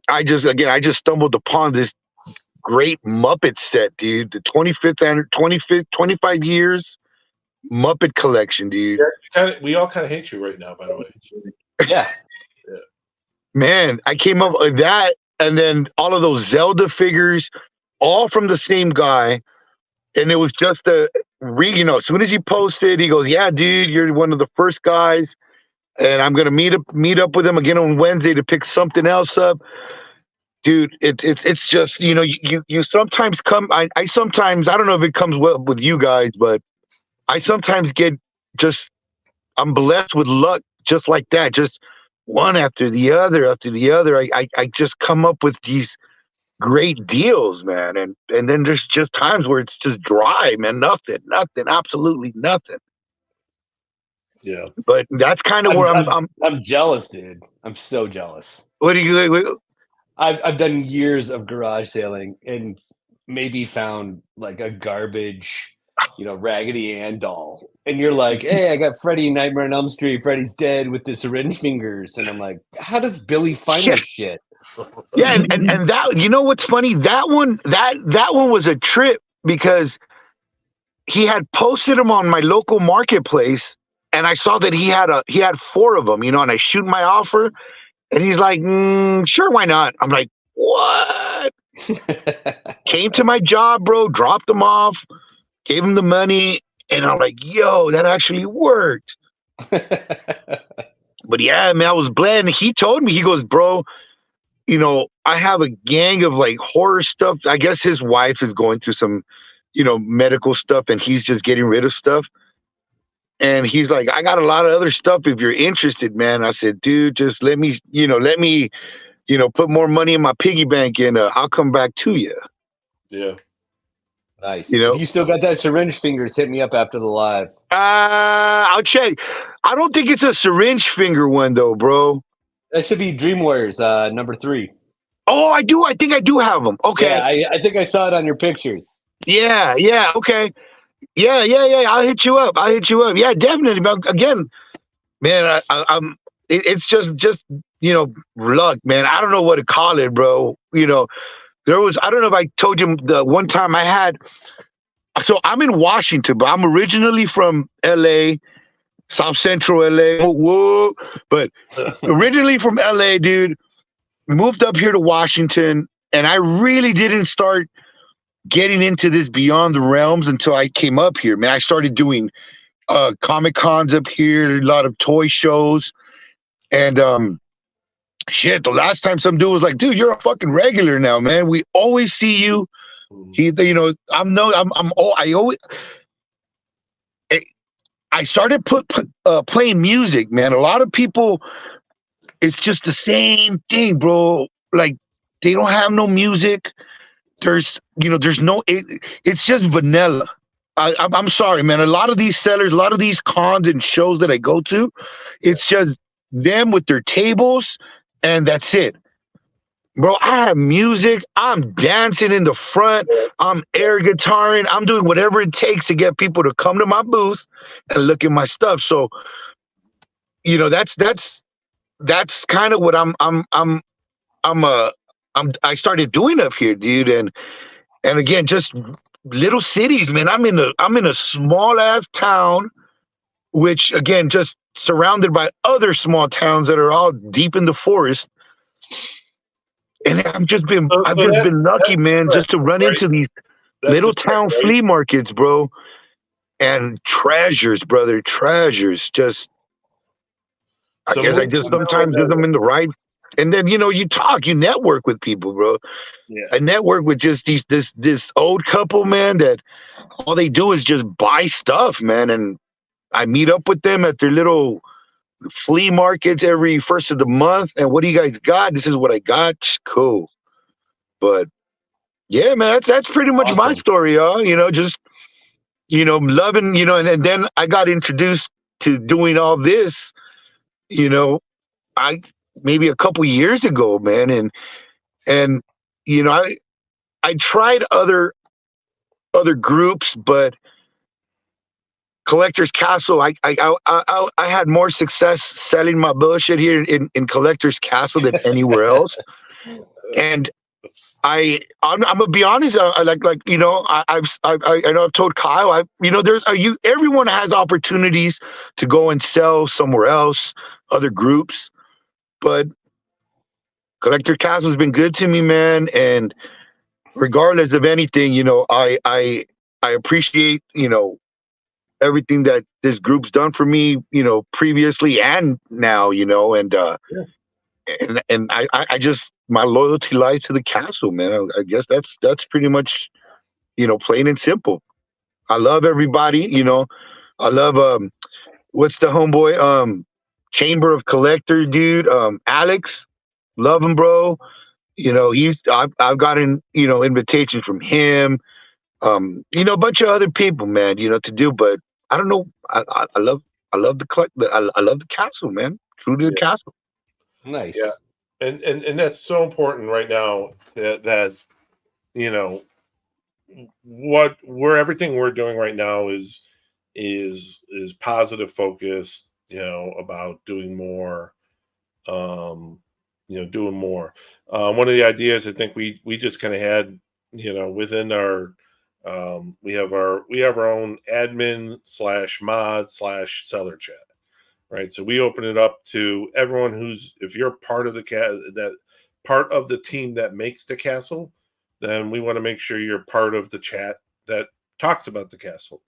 [SPEAKER 5] I just stumbled upon this great Muppet set, dude. The 25 years Muppet collection, dude.
[SPEAKER 2] We all kind of hate you right now, by the way.
[SPEAKER 1] Yeah.
[SPEAKER 5] Man, I came up with that, and then all of those Zelda figures, all from the same guy. And it was just as soon as he posted, he goes, yeah, dude, you're one of the first guys. And I'm gonna meet up with him again on Wednesday to pick something else up. Dude, it's just, you sometimes come. I sometimes, I don't know if it comes well with you guys, but I sometimes get I'm blessed with luck just like that, just one after the other after the other. I just come up with these great deals, man. And then there's just times where it's just dry, man. Nothing, absolutely nothing.
[SPEAKER 2] Yeah.
[SPEAKER 5] But that's kind of where
[SPEAKER 1] I'm jealous, dude. I'm so jealous.
[SPEAKER 5] What do you?
[SPEAKER 1] I've done years of garage sailing and maybe found like a garbage, Raggedy Ann doll. And you're like, hey, I got Freddy Nightmare on Elm Street. Freddy's dead with the syringe fingers. And I'm like, how does Billy find this shit?
[SPEAKER 5] Yeah, and that, what's funny? That one was a trip because he had posted them on my local marketplace, and I saw that he had 4 of them, and I shoot my offer, and he's like, sure, why not? I'm like, what? Came to my job, bro, dropped them off, gave him the money, and I'm like, yo, that actually worked. But yeah, man, I was blessed. He told me, he goes, bro, I have a gang of like horror stuff. I guess his wife is going through some, medical stuff, and he's just getting rid of stuff. And he's like, I got a lot of other stuff if you're interested, man. I said, dude, just let me put more money in my piggy bank, and I'll come back to you.
[SPEAKER 2] Yeah.
[SPEAKER 1] Nice. If you still got that syringe fingers, hit me up after the live.
[SPEAKER 5] I'll check. I don't think it's a syringe finger one though, bro.
[SPEAKER 1] That should be Dream Warriors, number 3.
[SPEAKER 5] Oh, I do. I think I do have them. Okay.
[SPEAKER 1] Yeah, I think I saw it on your pictures.
[SPEAKER 5] Yeah. Okay. Yeah. I'll hit you up. Yeah, definitely. But again, man, I'm. It's just luck, man. I don't know what to call it, bro. There was. I don't know if I told you the one time I had. So I'm in Washington, but I'm originally from L.A., South Central LA. Whoa. But originally from LA, dude, moved up here to Washington, and I really didn't start getting into this Beyond the Realms until I came up here. Man, I started doing Comic Cons up here, a lot of toy shows. And the last time some dude was like, dude, you're a fucking regular now, man. We always see you. I started playing music, man. A lot of people, it's just the same thing, bro. Like, they don't have no music. There's no. It's just vanilla. I'm sorry, man. A lot of these sellers, a lot of these cons and shows that I go to, it's just them with their tables, and that's it. Bro, I have music. I'm dancing in the front. I'm air guitaring. I'm doing whatever it takes to get people to come to my booth and look at my stuff. So, that's kind of what I started doing up here, dude. And again, just little cities, man. I'm in a small ass town, which again, just surrounded by other small towns that are all deep in the forest. And I've just been
[SPEAKER 2] So
[SPEAKER 5] lucky, man,
[SPEAKER 2] correct,
[SPEAKER 5] just to run
[SPEAKER 2] right?
[SPEAKER 5] into these
[SPEAKER 2] That's the
[SPEAKER 5] little
[SPEAKER 2] trick,
[SPEAKER 5] town
[SPEAKER 2] right?
[SPEAKER 5] flea markets, bro, and treasures, brother, treasures. Just I
[SPEAKER 2] So
[SPEAKER 5] guess I
[SPEAKER 2] moving
[SPEAKER 5] just
[SPEAKER 2] on
[SPEAKER 5] sometimes
[SPEAKER 2] now,
[SPEAKER 5] as I'm in the right, and then you talk, you network with people, bro.
[SPEAKER 2] yeah,
[SPEAKER 5] I network with just this old couple, man, that all they do is just buy stuff, man, and I meet up with them at their little flea markets every first of the month. And what do you guys got? This is what I got. Cool. But yeah, man, that's pretty much my
[SPEAKER 1] Awesome.
[SPEAKER 5] story, y'all. Just loving, and then I got introduced to doing all this, you know, I maybe a couple years ago, man, and you know, I tried other groups, but Collectors Castle, I had more success selling my bullshit here in Collectors Castle than anywhere else. And I'm gonna be honest. I like I know I've told Kyle. There's everyone has opportunities to go and sell somewhere else, other groups, but Collector Castle's been good to me, man. And regardless of anything, I appreciate everything that this group's done for me, previously and now, and I just my loyalty lies to the castle, man. I guess that's pretty much plain and simple. I love everybody, I love what's the homeboy Chamber of Collector dude, Alex, love him, bro. I've gotten invitations from him, a bunch of other people, man, to do, but I don't know. I love the collect. I love the castle, man. True to the
[SPEAKER 2] yeah,
[SPEAKER 5] castle.
[SPEAKER 1] Nice.
[SPEAKER 2] yeah. And that's so important right now that you know where everything we're doing right now is positive focus, about doing more, um doing more. One of the ideas I think we just kind of had, within our we have our own admin slash mod slash seller chat, right? So we open it up to everyone who's, if you're part of that part of the team that makes the castle, then we want to make sure you're part of the chat that talks about the castle.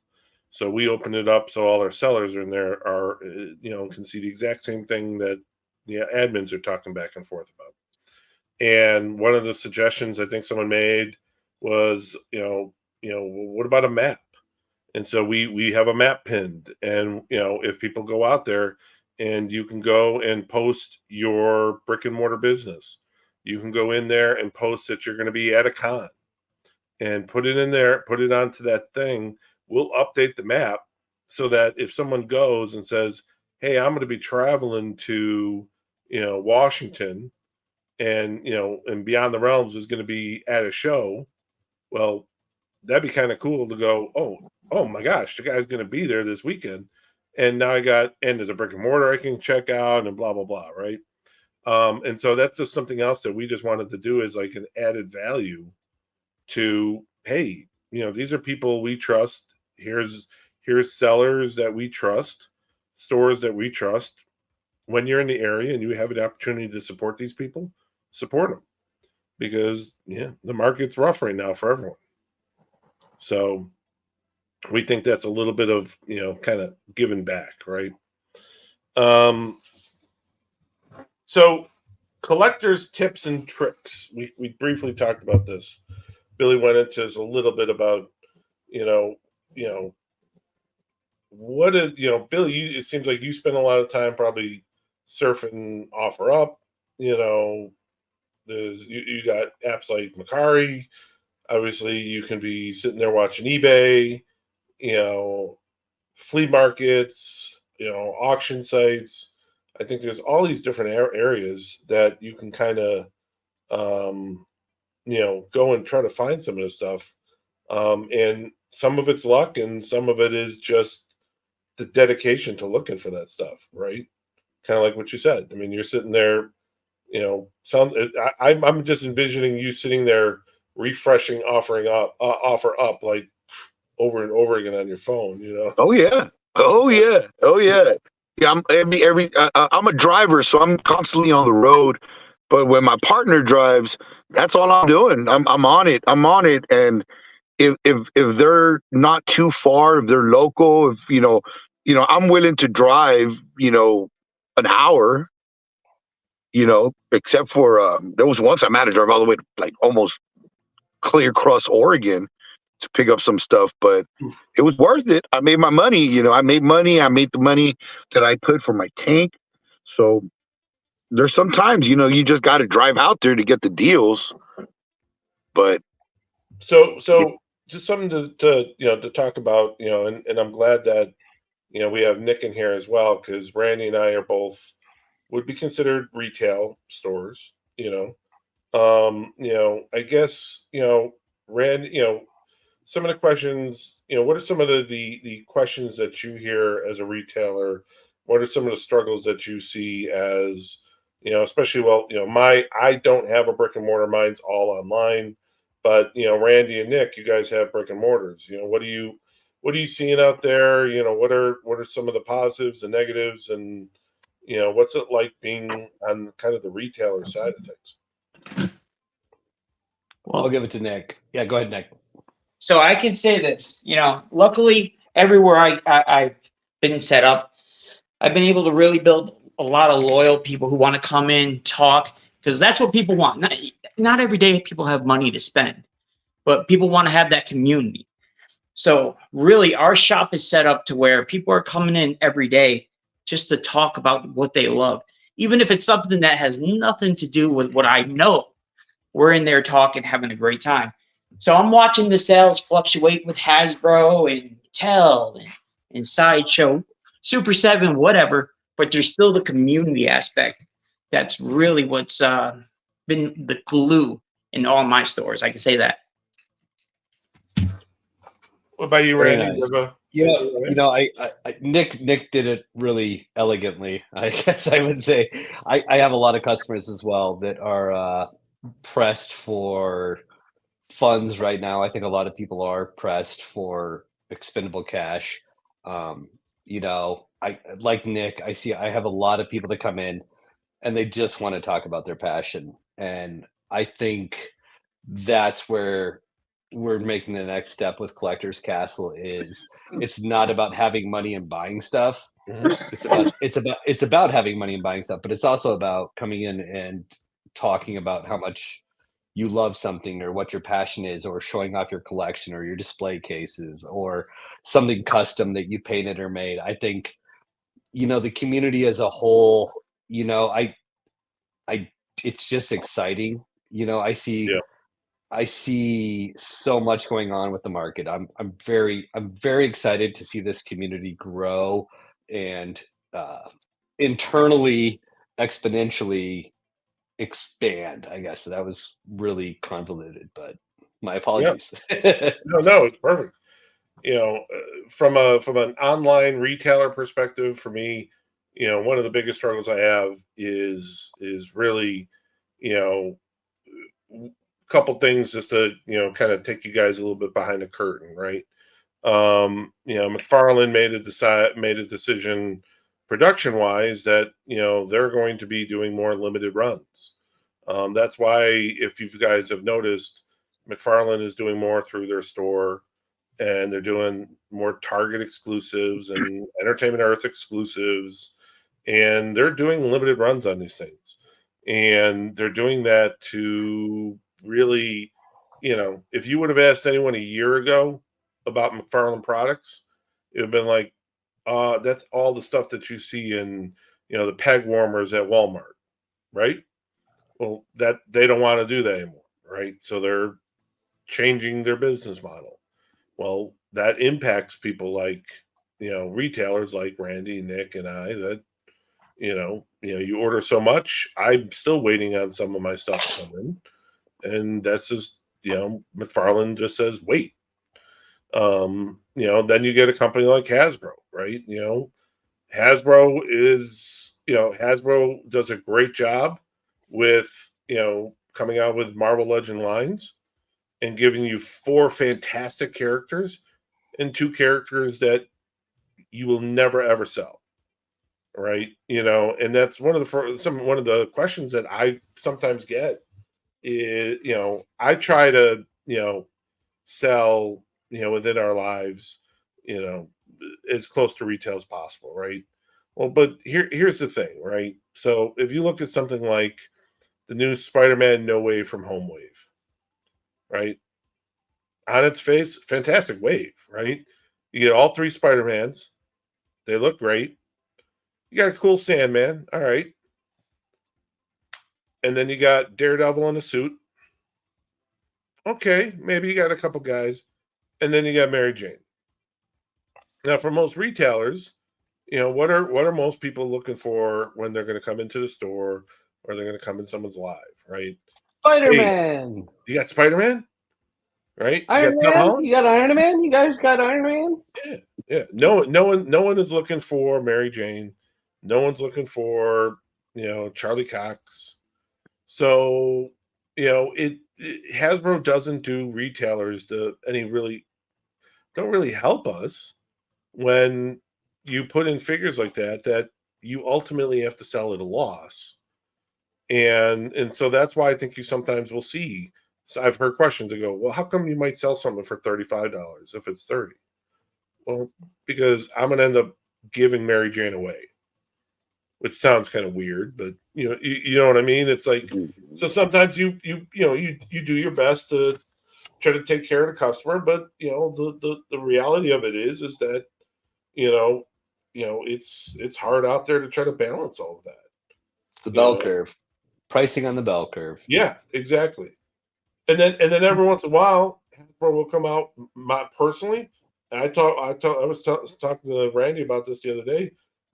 [SPEAKER 2] So we open it up so all our sellers are in there can see the exact same thing that the admins are talking back and forth about. And one of the suggestions I think someone made was, what about a map? And so we have a map pinned, and if people go out there, and you can go and post your brick and mortar business, you can go in there and post that you're going to be at a con, and put it in there, put it onto that thing. We'll update the map so that if someone goes and says, hey, I'm going to be traveling to Washington, and Beyond the Realms is going to be at a show, well, that'd be kind of cool to go, oh my gosh, the guy's going to be there this weekend. And now and there's a brick and mortar I can check out and blah, blah, blah. Right. And so that's just something else that we just wanted to do, is like an added value to, hey, these are people we trust. Here's sellers that we trust, stores that we trust. When you're in the area and you have an opportunity to support these people, support them, because the market's rough right now for everyone. So we think that's a little bit of kind of giving back, right? So collectors tips and tricks, we briefly talked about this. Billy went into us a little bit about you know you know what is Billy, it seems like you spend a lot of time probably surfing offer up. There's you got apps like Macari. Obviously you can be sitting there watching eBay, you know flea markets, auction sites. I think there's all these different areas that you can kind of, go and try to find some of this stuff. And some of it's luck, and some of it is just the dedication to looking for that stuff, right? Kind of like what you said. I mean, you're sitting there, I'm just envisioning you sitting there refreshing, offer up like over and over again on your phone.
[SPEAKER 5] Oh yeah. Oh yeah. Oh yeah. Yeah. I'm a driver, so I'm constantly on the road. But when my partner drives, that's all I'm doing. I'm on it. I'm on it. And if they're not too far, if they're local, if I'm willing to drive, an hour, except for there was once I had to drive all the way to like almost clear across Oregon to pick up some stuff, but it was worth it. I made my money, I made money. I made the money that I put for my tank. So there's sometimes, you just got to drive out there to get the deals. But
[SPEAKER 2] so just something to talk about, and I'm glad that we have Nick in here as well, because Randy and I are both would be considered retail stores. I guess Randy, some of the questions, what are some of the questions that you hear as a retailer? What are some of the struggles that you see as, especially, I don't have a brick and mortar, mine's all online, but, Randy and Nick, you guys have brick and mortars. What are you seeing out there? What are some of the positives and negatives, and, what's it like being on kind of the retailer side of things?
[SPEAKER 1] I'll give it to Nick. Yeah, go ahead, Nick.
[SPEAKER 4] So I can say this, luckily everywhere I've been set up, I've been able to really build a lot of loyal people who want to come in, talk, because that's what people want. Not every day people have money to spend, but people want to have that community. So really our shop is set up to where people are coming in every day just to talk about what they love. Even if it's something that has nothing to do with what I know, we're in there talking, having a great time. So I'm watching the sales fluctuate with Hasbro and Mattel and Sideshow, Super 7, whatever, but there's still the community aspect. That's really what's been the glue in all my stores. I can say that.
[SPEAKER 2] What about you,
[SPEAKER 1] Very
[SPEAKER 2] Randy?
[SPEAKER 1] nice. Nick did it really elegantly. I guess I would say I have a lot of customers as well that are pressed for funds right now. I think a lot of people are pressed for expendable cash. I like Nick. I have a lot of people that come in and they just want to talk about their passion, and I think that's where we're making the next step with Collectors Castle. Is it's not about having money and buying stuff. It's about having money and buying stuff, but it's also about coming in and talking about how much you love something or what your passion is, or showing off your collection or your display cases or something custom that you painted or made. I think the community as a whole, I it's just exciting.
[SPEAKER 2] Yeah.
[SPEAKER 1] I see so much going on with the market. I'm very excited to see this community grow and internally exponentially expand. I guess that was really convoluted, but my apologies.
[SPEAKER 2] No, it's perfect. From an online retailer perspective, for me, one of the biggest struggles I have is really, a couple things just to kind of take you guys a little bit behind the curtain, right? McFarlane made a decision production wise that they're going to be doing more limited runs. That's why, if you guys have noticed, McFarlane is doing more through their store, and they're doing more Target exclusives and Entertainment Earth exclusives, and they're doing limited runs on these things. And they're doing that to really, if you would have asked anyone a year ago about McFarlane products, it would have been like, that's all the stuff that you see in, the peg warmers at Walmart, right? Well, that they don't want to do that anymore, right? So they're changing their business model. Well, that impacts people like, retailers like Randy, Nick, and I, that, you order so much. I'm still waiting on some of my stuff to come in. And that's just, McFarlane just says, wait. Then you get a company like Hasbro, right? Hasbro does a great job with, coming out with Marvel Legend lines and giving you 4 fantastic characters and 2 characters that you will never ever sell. right? And that's one of the questions that I sometimes get is, I try to, sell, within our lives, as close to retail as possible, right? Well, but here's the thing, right? So if you look at something like the new Spider-Man No Way From Home wave, right? On its face, fantastic wave, right? You get all three Spider-Mans. They look great. You got a cool Sandman, all right. And then you got Daredevil in a suit. Okay, maybe you got a couple guys. And then you got Mary Jane. Now, for most retailers, what are most people looking for when they're going to come into the store or they're going to come in someone's live, right? Hey,
[SPEAKER 1] Spider-Man,
[SPEAKER 2] you got Spider-Man, right? You got
[SPEAKER 1] Iron
[SPEAKER 2] Tom
[SPEAKER 1] Man.
[SPEAKER 2] Holland.
[SPEAKER 1] You got Iron Man. You guys got Iron Man.
[SPEAKER 2] Yeah, yeah. No one is looking for Mary Jane. No one's looking for Charlie Cox. So Hasbro doesn't do retailers don't really help us when you put in figures like that you ultimately have to sell at a loss. And so that's why I think you sometimes will see. So I've heard questions that go, well, how come you might sell something for $35 if it's 30? Well, because I'm going to end up giving Mary Jane away, which sounds kind of weird, but you know what I mean? It's like, so sometimes you do your best to try to take care of the customer, but the reality of it is that it's hard out there to try to balance all of that.
[SPEAKER 1] The bell curve, pricing on the bell curve.
[SPEAKER 2] Yeah, exactly. And then every once in a while, Hasbro will come out. Personally, and I was talking to Randy about this the other day.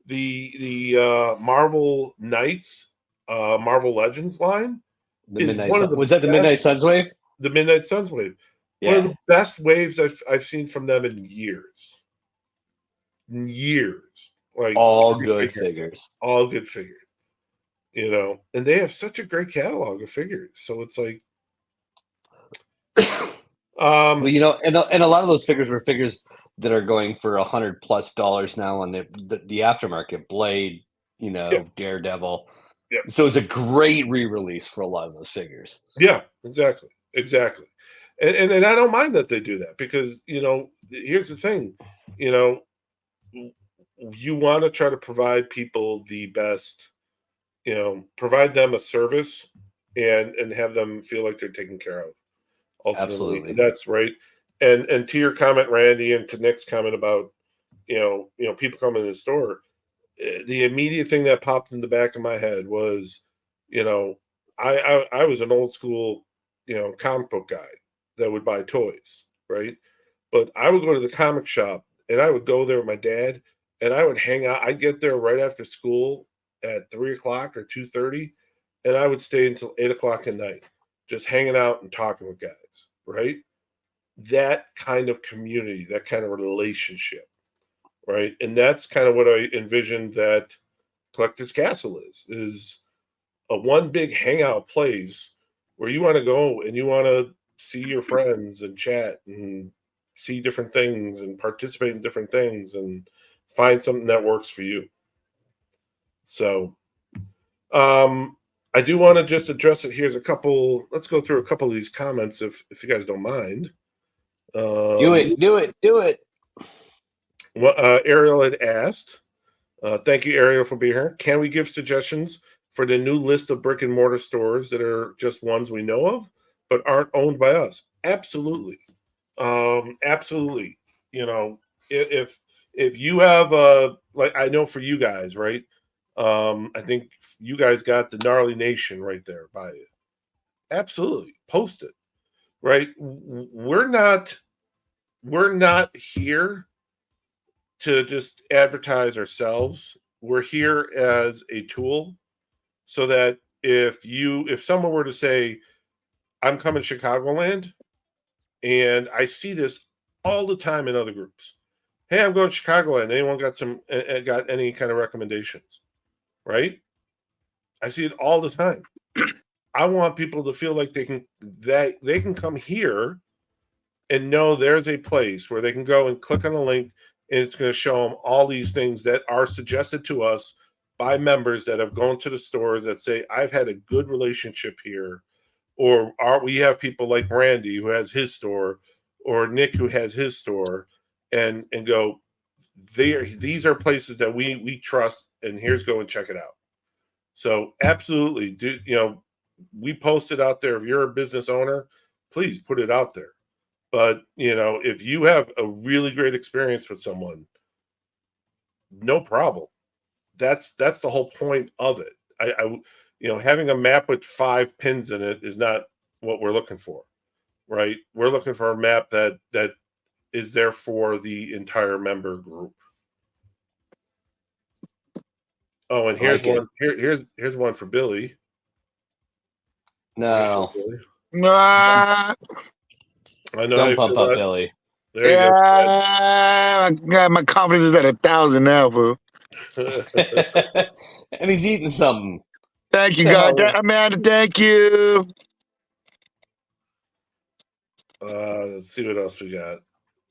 [SPEAKER 2] The Marvel Knights, Marvel Legends line
[SPEAKER 1] The
[SPEAKER 2] is
[SPEAKER 1] Midnight
[SPEAKER 2] one of
[SPEAKER 1] Sun.
[SPEAKER 2] the
[SPEAKER 1] Was that the
[SPEAKER 2] best,
[SPEAKER 1] Midnight Suns wave?
[SPEAKER 2] the Midnight Suns wave.
[SPEAKER 1] Yeah.
[SPEAKER 2] One of the best waves I've seen from them in years. Like
[SPEAKER 1] all good figures.
[SPEAKER 2] All good figures. And they have such a great catalog of figures. So it's like,
[SPEAKER 1] Well, and a lot of those figures were figures that are going for $100+ now on the aftermarket. Blade,
[SPEAKER 2] yeah,
[SPEAKER 1] Daredevil.
[SPEAKER 2] yeah.
[SPEAKER 1] So it's a great re-release for a lot of those figures.
[SPEAKER 2] Yeah, exactly. And I don't mind that they do that because here's the thing, you want to try to provide people the best, provide them a service and have them feel like they're taken care of. Ultimately,
[SPEAKER 1] Absolutely.
[SPEAKER 2] that's right. And to your comment, Randy, and to Nick's comment about people coming in the store, the immediate thing that popped in the back of my head was, I was an old school, comic book guy that would buy toys, right? But I would go to the comic shop and I would go there with my dad and I would hang out. I'd get there right after school at 3 o'clock or 2:30, and I would stay until 8 o'clock at night, just hanging out and talking with guys, right? That kind of community, that kind of relationship, right? And that's kind of what I envisioned that Collectors Castle is a one big hangout place where you want to go and you want to see your friends and chat and see different things and participate in different things and find something that works for you. So I do want to just address it. Let's go through a couple of these comments if you guys don't mind.
[SPEAKER 1] Do it.
[SPEAKER 2] Well, Ariel had asked, thank you, Ariel, for being here. Can we give suggestions for the new list of brick and mortar stores that are just ones we know of, but aren't owned by us? Absolutely. Absolutely. If you have like, I know for you guys, right? I think you guys got the Gnarly Nation right there by you. Absolutely. Post it. Right? We're not here to just advertise ourselves. We're here as a tool so that if someone were to say, I'm coming to Chicagoland, and I see this all the time in other groups. Hey, I'm going to Chicagoland. Anyone got any kind of recommendations? Right? I see it all the time. I want people to feel like they can come here and know there's a place where they can go and click on a link and it's going to show them all these things that are suggested to us by members that have gone to the stores that say, I've had a good relationship here, or we have people like Randy who has his store, or Nick who has his store, and go, these are places that we trust, and here's go and check it out. So absolutely, we post it out there. If you're a business owner, please put it out there. But if you have a really great experience with someone, no problem. That's the whole point of it. Having a map with 5 pins in it is not what we're looking for, right? We're looking for a map that is there for the entire member group. Oh, and here's one. Here's one for Billy.
[SPEAKER 1] No.
[SPEAKER 5] Nah,
[SPEAKER 2] I know.
[SPEAKER 1] Don't pump up, Billy.
[SPEAKER 2] There you
[SPEAKER 5] yeah, my confidence is at 1,000 now, boo.
[SPEAKER 2] go.
[SPEAKER 1] And he's eating something.
[SPEAKER 5] Thank you, God. Amanda, thank you.
[SPEAKER 2] Let's see what else we got.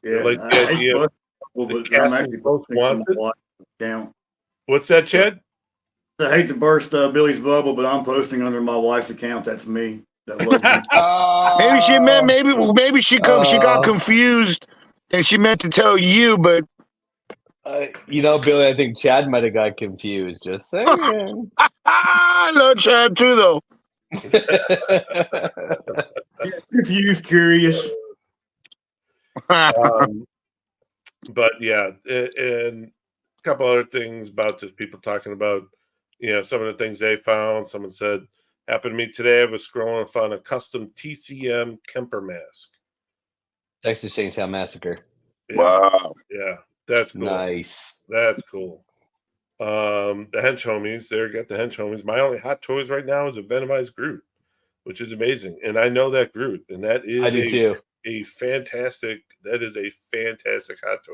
[SPEAKER 3] Yeah,
[SPEAKER 2] Like the idea of the castle most wanted.
[SPEAKER 3] Account.
[SPEAKER 2] What's that, Chad?
[SPEAKER 3] I hate to burst Billy's bubble, but I'm posting under my wife's account. That's me. That loves me.
[SPEAKER 5] Maybe she meant maybe she got confused and she meant to tell you, but
[SPEAKER 1] Billy, I think Chad might have got confused. Just saying.
[SPEAKER 5] I love Chad too, though.
[SPEAKER 3] Confused, curious.
[SPEAKER 2] But yeah, and a couple other things about just people talking about, some of the things they found. Someone said, happened to me today. I was scrolling and found a custom TCM Kemper mask.
[SPEAKER 1] Texas Chainsaw Massacre.
[SPEAKER 2] Yeah.
[SPEAKER 5] Wow.
[SPEAKER 2] Yeah, that's cool.
[SPEAKER 1] Nice.
[SPEAKER 2] That's cool. The Hench Homies, there, got the Hench Homies. My only hot toys right now is a Venomized Groot, which is amazing. And I know that Groot, and that is
[SPEAKER 1] I do too.
[SPEAKER 2] a fantastic hot toy.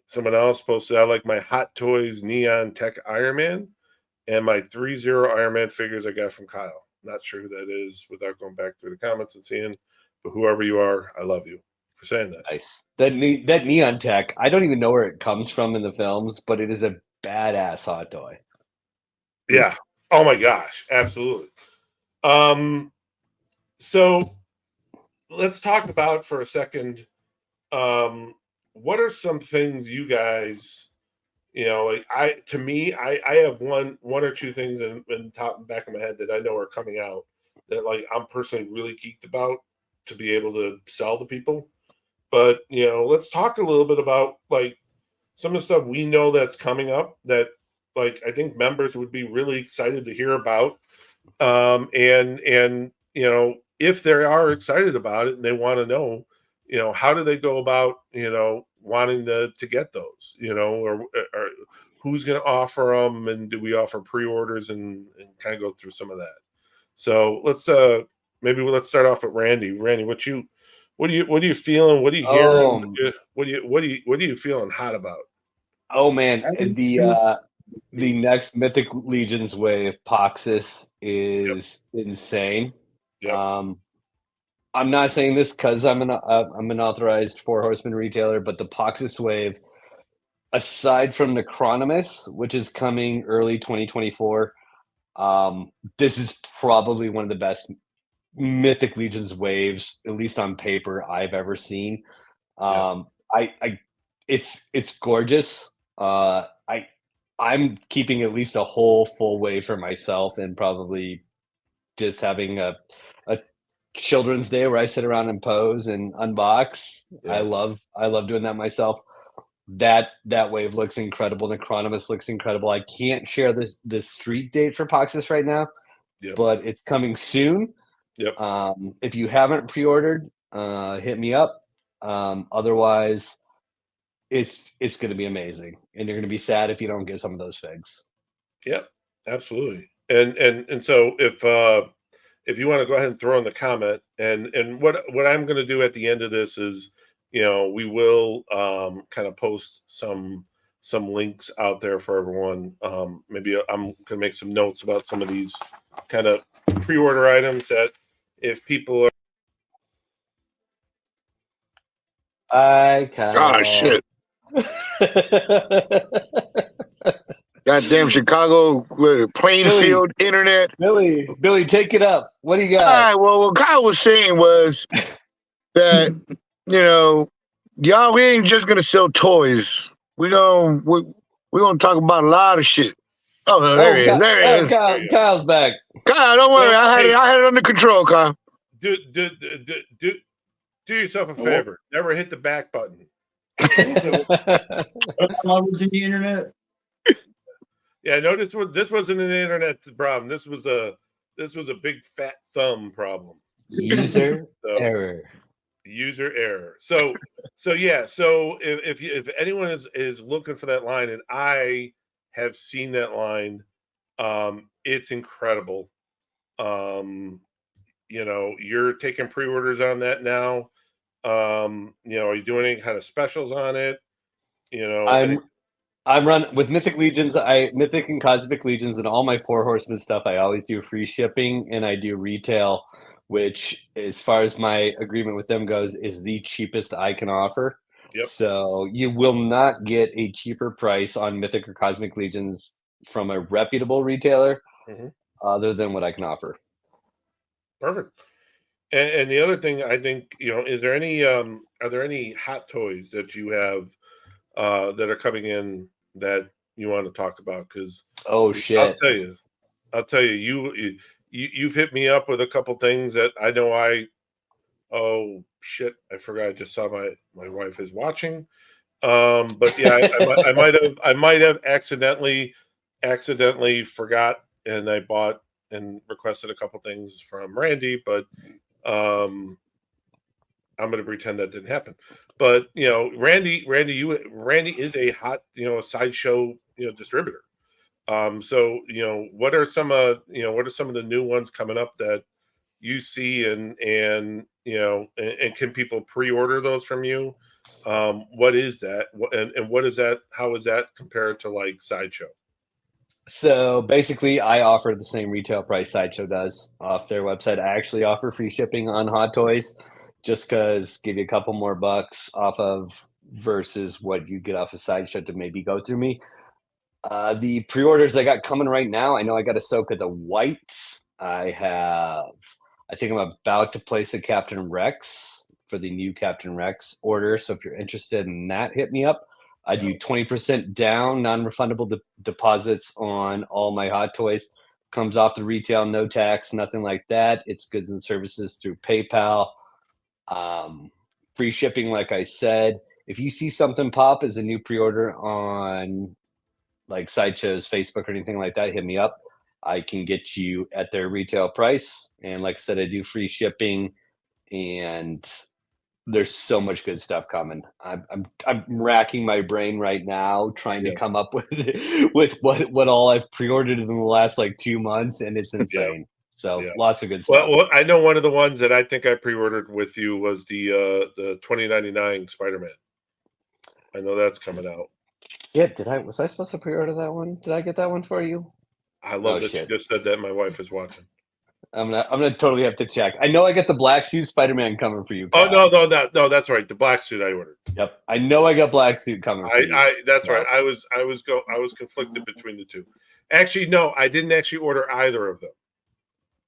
[SPEAKER 2] Someone else posted, I like my Hot Toys Neon Tech Iron Man and my 3-0 Iron Man figures I got from Kyle. Not sure who that is without going back through the comments and seeing, but whoever you are, I love you for saying that.
[SPEAKER 1] Nice. That Neon Tech, I don't even know where it comes from in the films, but it is a badass hot toy.
[SPEAKER 2] Yeah. Oh my gosh, absolutely. So let's talk about for a second, what are some things you guys, I have one or two things in top and back of my head that I know are coming out that I'm personally really geeked about to be able to sell to people. But let's talk a little bit about some of the stuff we know that's coming up that I think members would be really excited to hear about. And if they are excited about it and they want to know, how do they go about, wanting to get those, or who's going to offer them, and do we offer pre-orders, and kind of go through some of that. So let's start off with Randy. Randy, what are you feeling? What are you hearing? What are you feeling hot about?
[SPEAKER 1] Oh man, the next Mythic Legions wave, Poxus, is insane.
[SPEAKER 2] Yep.
[SPEAKER 1] I'm not saying this because I'm an authorized 4 Horsemen retailer, but the Poxus wave, aside from Necronomus, which is coming early 2024, this is probably one of the best Mythic Legions waves, at least on paper, I've ever seen. It's gorgeous. I'm keeping at least a whole full wave for myself, and probably just having a children's day where I sit around and pose and unbox. Yeah. I love doing that myself. That wave looks incredible. Necronomus looks incredible. I can't share the street date for Poxus right now, but it's coming soon.
[SPEAKER 2] Yep.
[SPEAKER 1] If you haven't pre-ordered, hit me up. Otherwise, it's going to be amazing, and you're going to be sad if you don't get some of those figs.
[SPEAKER 2] Yep, absolutely. And so if you want to go ahead and throw in the comment, and what I'm going to do at the end of this is, we will kind of post some links out there for everyone. Maybe I'm going to make some notes about some of these kind of pre-order items that if people are.
[SPEAKER 5] Oh shit. Goddamn Chicago with Plainfield internet.
[SPEAKER 1] Billy, take it up. What do you
[SPEAKER 5] All
[SPEAKER 1] got?
[SPEAKER 5] right. Well, what Kyle was saying was that y'all, we ain't just gonna sell toys. We're gonna talk about a lot of shit. Oh, there he is. There he is.
[SPEAKER 1] Kyle's back.
[SPEAKER 5] Kyle, don't worry.
[SPEAKER 2] Well,
[SPEAKER 5] I had it under control, Kyle.
[SPEAKER 2] Do yourself a favor. Never hit the back button.
[SPEAKER 3] My Virginia internet.
[SPEAKER 2] Yeah, no, this wasn't an internet problem. This was a big fat thumb problem.
[SPEAKER 1] User error.
[SPEAKER 2] User error. So yeah. So if anyone is looking for that line, and I have seen that line, it's incredible. You're taking pre-orders on that now. Are you doing any kind of specials on it?
[SPEAKER 1] I'm run with Mythic Legions. Mythic and Cosmic Legions and all my Four Horsemen stuff. I always do free shipping and I do retail, which, as far as my agreement with them goes, is the cheapest I can offer.
[SPEAKER 2] Yep.
[SPEAKER 1] So you will not get a cheaper price on Mythic or Cosmic Legions from a reputable retailer, other than what I can offer.
[SPEAKER 2] Perfect. And the other thing, I think, is there any are there any hot toys that you have that are coming in that you want to talk about? Because
[SPEAKER 1] shit,
[SPEAKER 2] I'll tell you, you've hit me up with a couple things that I know oh shit, I forgot. I just saw my wife is watching. But yeah, I might have accidentally forgot, and I bought and requested a couple things from Randy, but I'm going to pretend that didn't happen. But Randy is a hot sideshow distributor. So what are some of the new ones coming up that you see, and can people pre-order those from you? What is that, and what is that? How is that compared to like Sideshow?
[SPEAKER 1] So basically, I offer the same retail price Sideshow does off their website. I actually offer free shipping on Hot Toys, just because give you a couple more bucks off of versus what you get off of Sideshow to maybe go through me. The pre-orders I got coming right now, I know I got Ahsoka the White. I think I'm about to place a Captain Rex for the new Captain Rex order. So if you're interested in that, hit me up. I do 20% down, non-refundable deposits on all my Hot Toys. Comes off the retail, no tax, nothing like that. It's goods and services through PayPal. Free shipping, like I said. If you see something pop as a new pre-order on like Sideshow's Facebook or anything like that, hit me up. I can get you at their retail price. And like I said, I do free shipping, and there's so much good stuff coming. I'm racking my brain right now trying to come up with what all I've pre-ordered in the last like 2 months, and it's insane. So lots of good stuff.
[SPEAKER 2] Well, I know one of the ones that I think I pre-ordered with you was the 2099 Spider-Man. I know that's coming out.
[SPEAKER 1] Yeah, was I supposed to pre-order that one? Did I get that one for you?
[SPEAKER 2] I love that you just said that. My wife is watching.
[SPEAKER 1] I'm gonna totally have to check. I know I got the black suit Spider-Man coming for you, Kyle.
[SPEAKER 2] Oh no, that's right. The black suit I ordered.
[SPEAKER 1] Yep, I know I got black suit coming for you.
[SPEAKER 2] That's right. I was conflicted between the two. Actually, no, I didn't actually order either of them.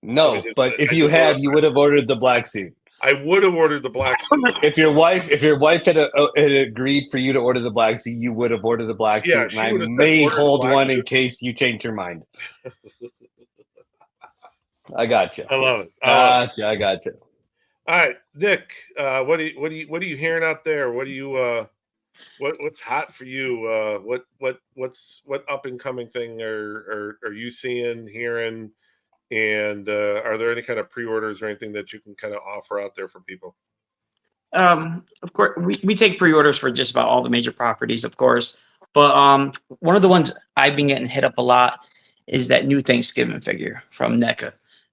[SPEAKER 1] No, but if you had, you would have ordered the black suit.
[SPEAKER 2] I would have ordered the black suit.
[SPEAKER 1] If your wife had agreed for you to order the black suit, you would have ordered the black suit. And I may hold one in case you change your mind. I got you.
[SPEAKER 2] I love it.
[SPEAKER 1] I got you.
[SPEAKER 2] All right, Nick. What are you hearing out there? What do you what's hot for you? What up and coming thing are you seeing, hearing? And are there any kind of pre-orders or anything that you can kind of offer out there for people?
[SPEAKER 4] Of course, we take pre-orders for just about all the major properties, of course. But one of the ones I've been getting hit up a lot is that new Thanksgiving figure from NECA.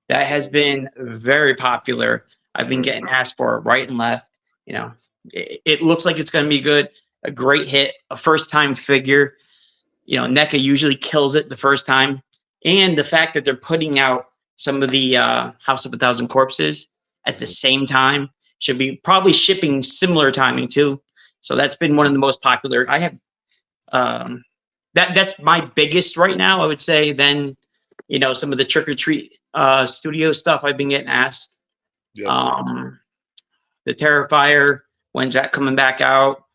[SPEAKER 4] That has been very popular. I've been getting asked for right and left. It looks like it's going to be good. A great hit, a first-time figure. NECA usually kills it the first time. And the fact that they're putting out some of the House of a Thousand Corpses at the same time should be probably shipping similar timing too. So that's been one of the most popular. I have that's my biggest right now, I would say. Then, some of the Trick or Treat studio stuff I've been getting asked.
[SPEAKER 2] Yep.
[SPEAKER 4] The Terrifier, when's that coming back out?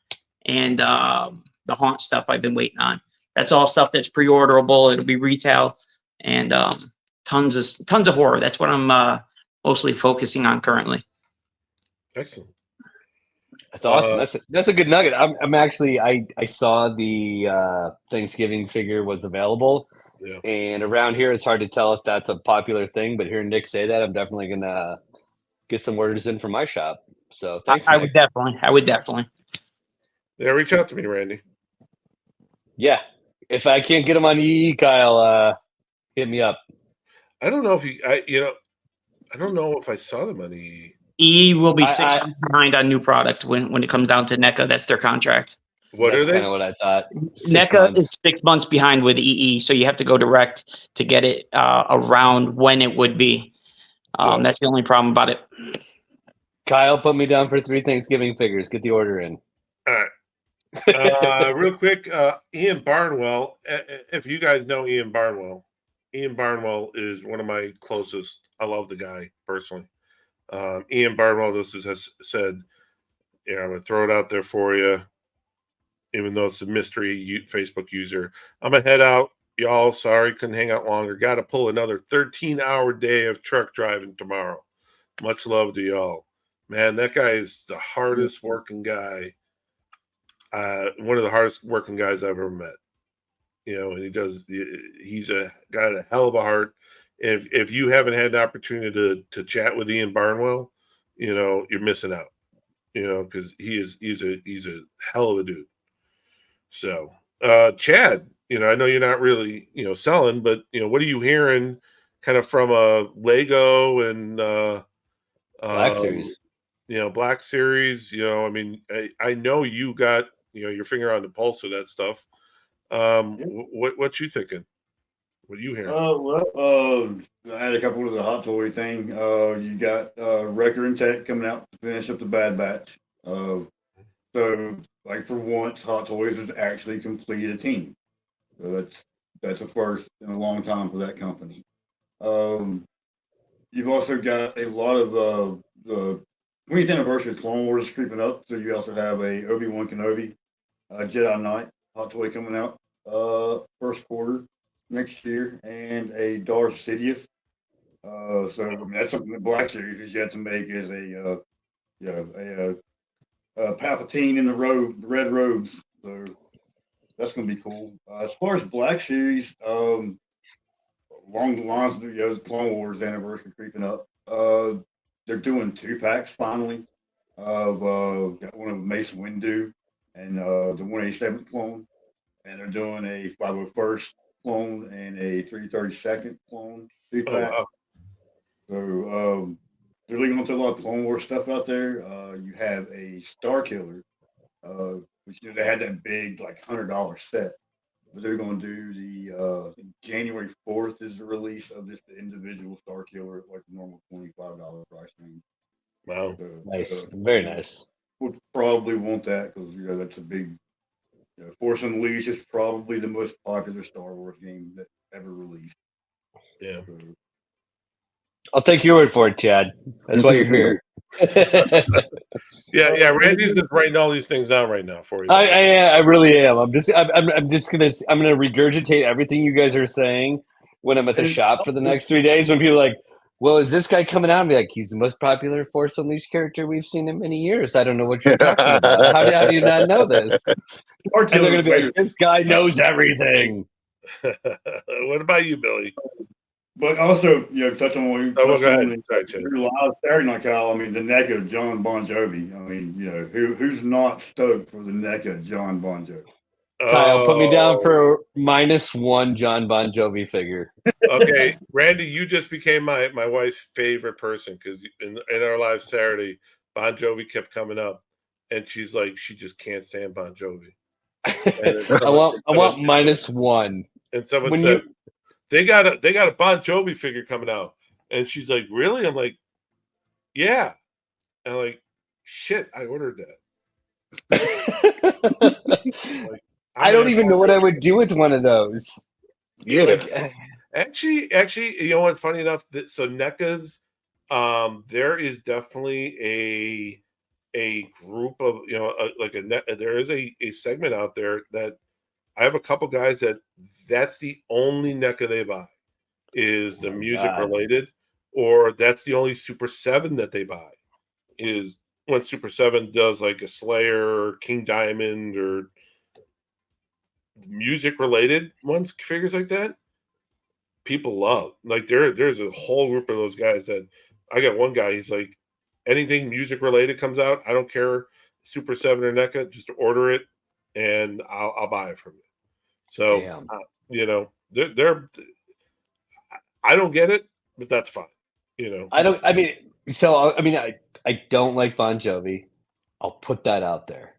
[SPEAKER 4] And the Haunt stuff I've been waiting on. That's all stuff that's pre-orderable. It'll be retail, and tons of horror. That's what I'm mostly focusing on currently.
[SPEAKER 2] Excellent.
[SPEAKER 1] That's awesome. That's a good nugget. I'm actually I saw the Thanksgiving figure was available, and around here it's hard to tell if that's a popular thing. But hearing Nick say that, I'm definitely gonna get some orders in from my shop. So thanks,
[SPEAKER 4] I
[SPEAKER 1] Nick.
[SPEAKER 4] would definitely.
[SPEAKER 2] Yeah, reach out to me, Randy.
[SPEAKER 1] Yeah, if I can't get them on EE, Kyle, hit me up.
[SPEAKER 2] I don't know if I don't know if I saw them on EE.
[SPEAKER 4] EE will be 6 months behind on new product when it comes down to NECA. That's their contract.
[SPEAKER 2] What are they?
[SPEAKER 1] Kind of what I thought.
[SPEAKER 4] NECA is 6 months behind with EE, so you have to go direct to get it around when it would be. That's the only problem about it.
[SPEAKER 1] Kyle, put me down for 3 Thanksgiving figures. Get the order in.
[SPEAKER 2] All right. Real quick, Ian Barnwell. If you guys know Ian Barnwell is one of my closest. I love the guy personally. Ian Barnwell has said, I'm going to throw it out there for you, even though it's a mystery Facebook user. I'm going to head out. Y'all, sorry, couldn't hang out longer. Got to pull another 13-hour day of truck driving tomorrow. Much love to y'all. Man, that guy is the hardest working guy. One of the hardest working guys I've ever met. And he's got a hell of a heart. If you haven't had an opportunity to chat with Ian Barnwell, you're missing out. Because he's a hell of a dude. So, Chad, I know you're not really selling, but what are you hearing kind of from a Lego and
[SPEAKER 1] Black Series?
[SPEAKER 2] Black Series. I know you got your finger on the pulse of that stuff. What you thinking? What are you hearing?
[SPEAKER 3] I had a couple of the Hot Toy thing. You got Wrecker and Tech coming out to finish up the Bad Batch. So, like, for once, Hot Toys has actually completed a team. So that's a first in a long time for that company. You've also got a lot of the 20th anniversary of Clone Wars creeping up. So you also have a Obi-Wan Kenobi, Jedi Knight Hot Toy coming out first quarter next year, and a Darth Sidious. So that's something the Black Series is yet to make is a Palpatine in the red robes. So that's going to be cool. As far as Black Series, along the lines of the Clone Wars anniversary creeping up, they're doing 2-packs finally of got one of Mace Windu and the 187th clone, and they're doing a 501st clone and a 332nd clone 2-pack.
[SPEAKER 2] Oh, wow.
[SPEAKER 3] So they're leaving onto a lot of Clone Wars stuff out there. You have a Star Killer, which they had that big like $100 set, but they're going to do the January 4th is the release of just the individual Star Killer at like the normal $25 price range.
[SPEAKER 2] Wow,
[SPEAKER 1] nice, very nice.
[SPEAKER 3] Would probably want that because that's a big. Force Unleashed is probably the most popular Star Wars game that ever released.
[SPEAKER 2] Yeah.
[SPEAKER 3] So,
[SPEAKER 1] I'll take your word for it, Chad. That's why you're here.
[SPEAKER 2] Yeah. Randy's just writing all these things down right now for you.
[SPEAKER 1] I really am. I'm just gonna regurgitate everything you guys are saying when I'm at the shop for the next 3 days. When people are like, well, is this guy coming out? And be like, he's the most popular Force Unleashed character we've seen in many years. I don't know what you're talking about. How do you not know this? And they're gonna be like, this guy knows everything.
[SPEAKER 2] What about you, Billy?
[SPEAKER 3] But also, touch on what you touched on
[SPEAKER 2] Sorry,
[SPEAKER 3] live Saturday Night, Kyle. I mean, the neck of John Bon Jovi. I mean, who's not stoked for the neck of John Bon Jovi?
[SPEAKER 1] Kyle, put me down for -1 John Bon Jovi figure.
[SPEAKER 2] Okay, Randy, you just became my wife's favorite person because in our live Saturday, Bon Jovi kept coming up, and she's like, she just can't stand Bon Jovi.
[SPEAKER 1] I want -1.
[SPEAKER 2] And someone said they got a Bon Jovi figure coming out, and she's like, really? I'm like, yeah. And I'm like, shit, I ordered that. Like,
[SPEAKER 1] I don't even know what I would do with one of those.
[SPEAKER 5] Yeah.
[SPEAKER 1] Like,
[SPEAKER 2] Actually, you know what? Funny enough, so NECAs, there is definitely a group of there is a segment out there that I have a couple guys that's the only NECA they buy is the
[SPEAKER 1] Oh my
[SPEAKER 2] music
[SPEAKER 1] God.
[SPEAKER 2] related, or that's the only Super 7 that they buy is when Super 7 does like a Slayer or King Diamond or music related ones, figures like that. People love. Like there's a whole group of those guys that I got one guy, he's like, anything music related comes out, I don't care, Super 7 or NECA, just order it and I'll buy it from you. So
[SPEAKER 1] Damn.
[SPEAKER 2] you know, they're I don't get it, but that's fine. You know.
[SPEAKER 1] I don't like Bon Jovi. I'll put that out there.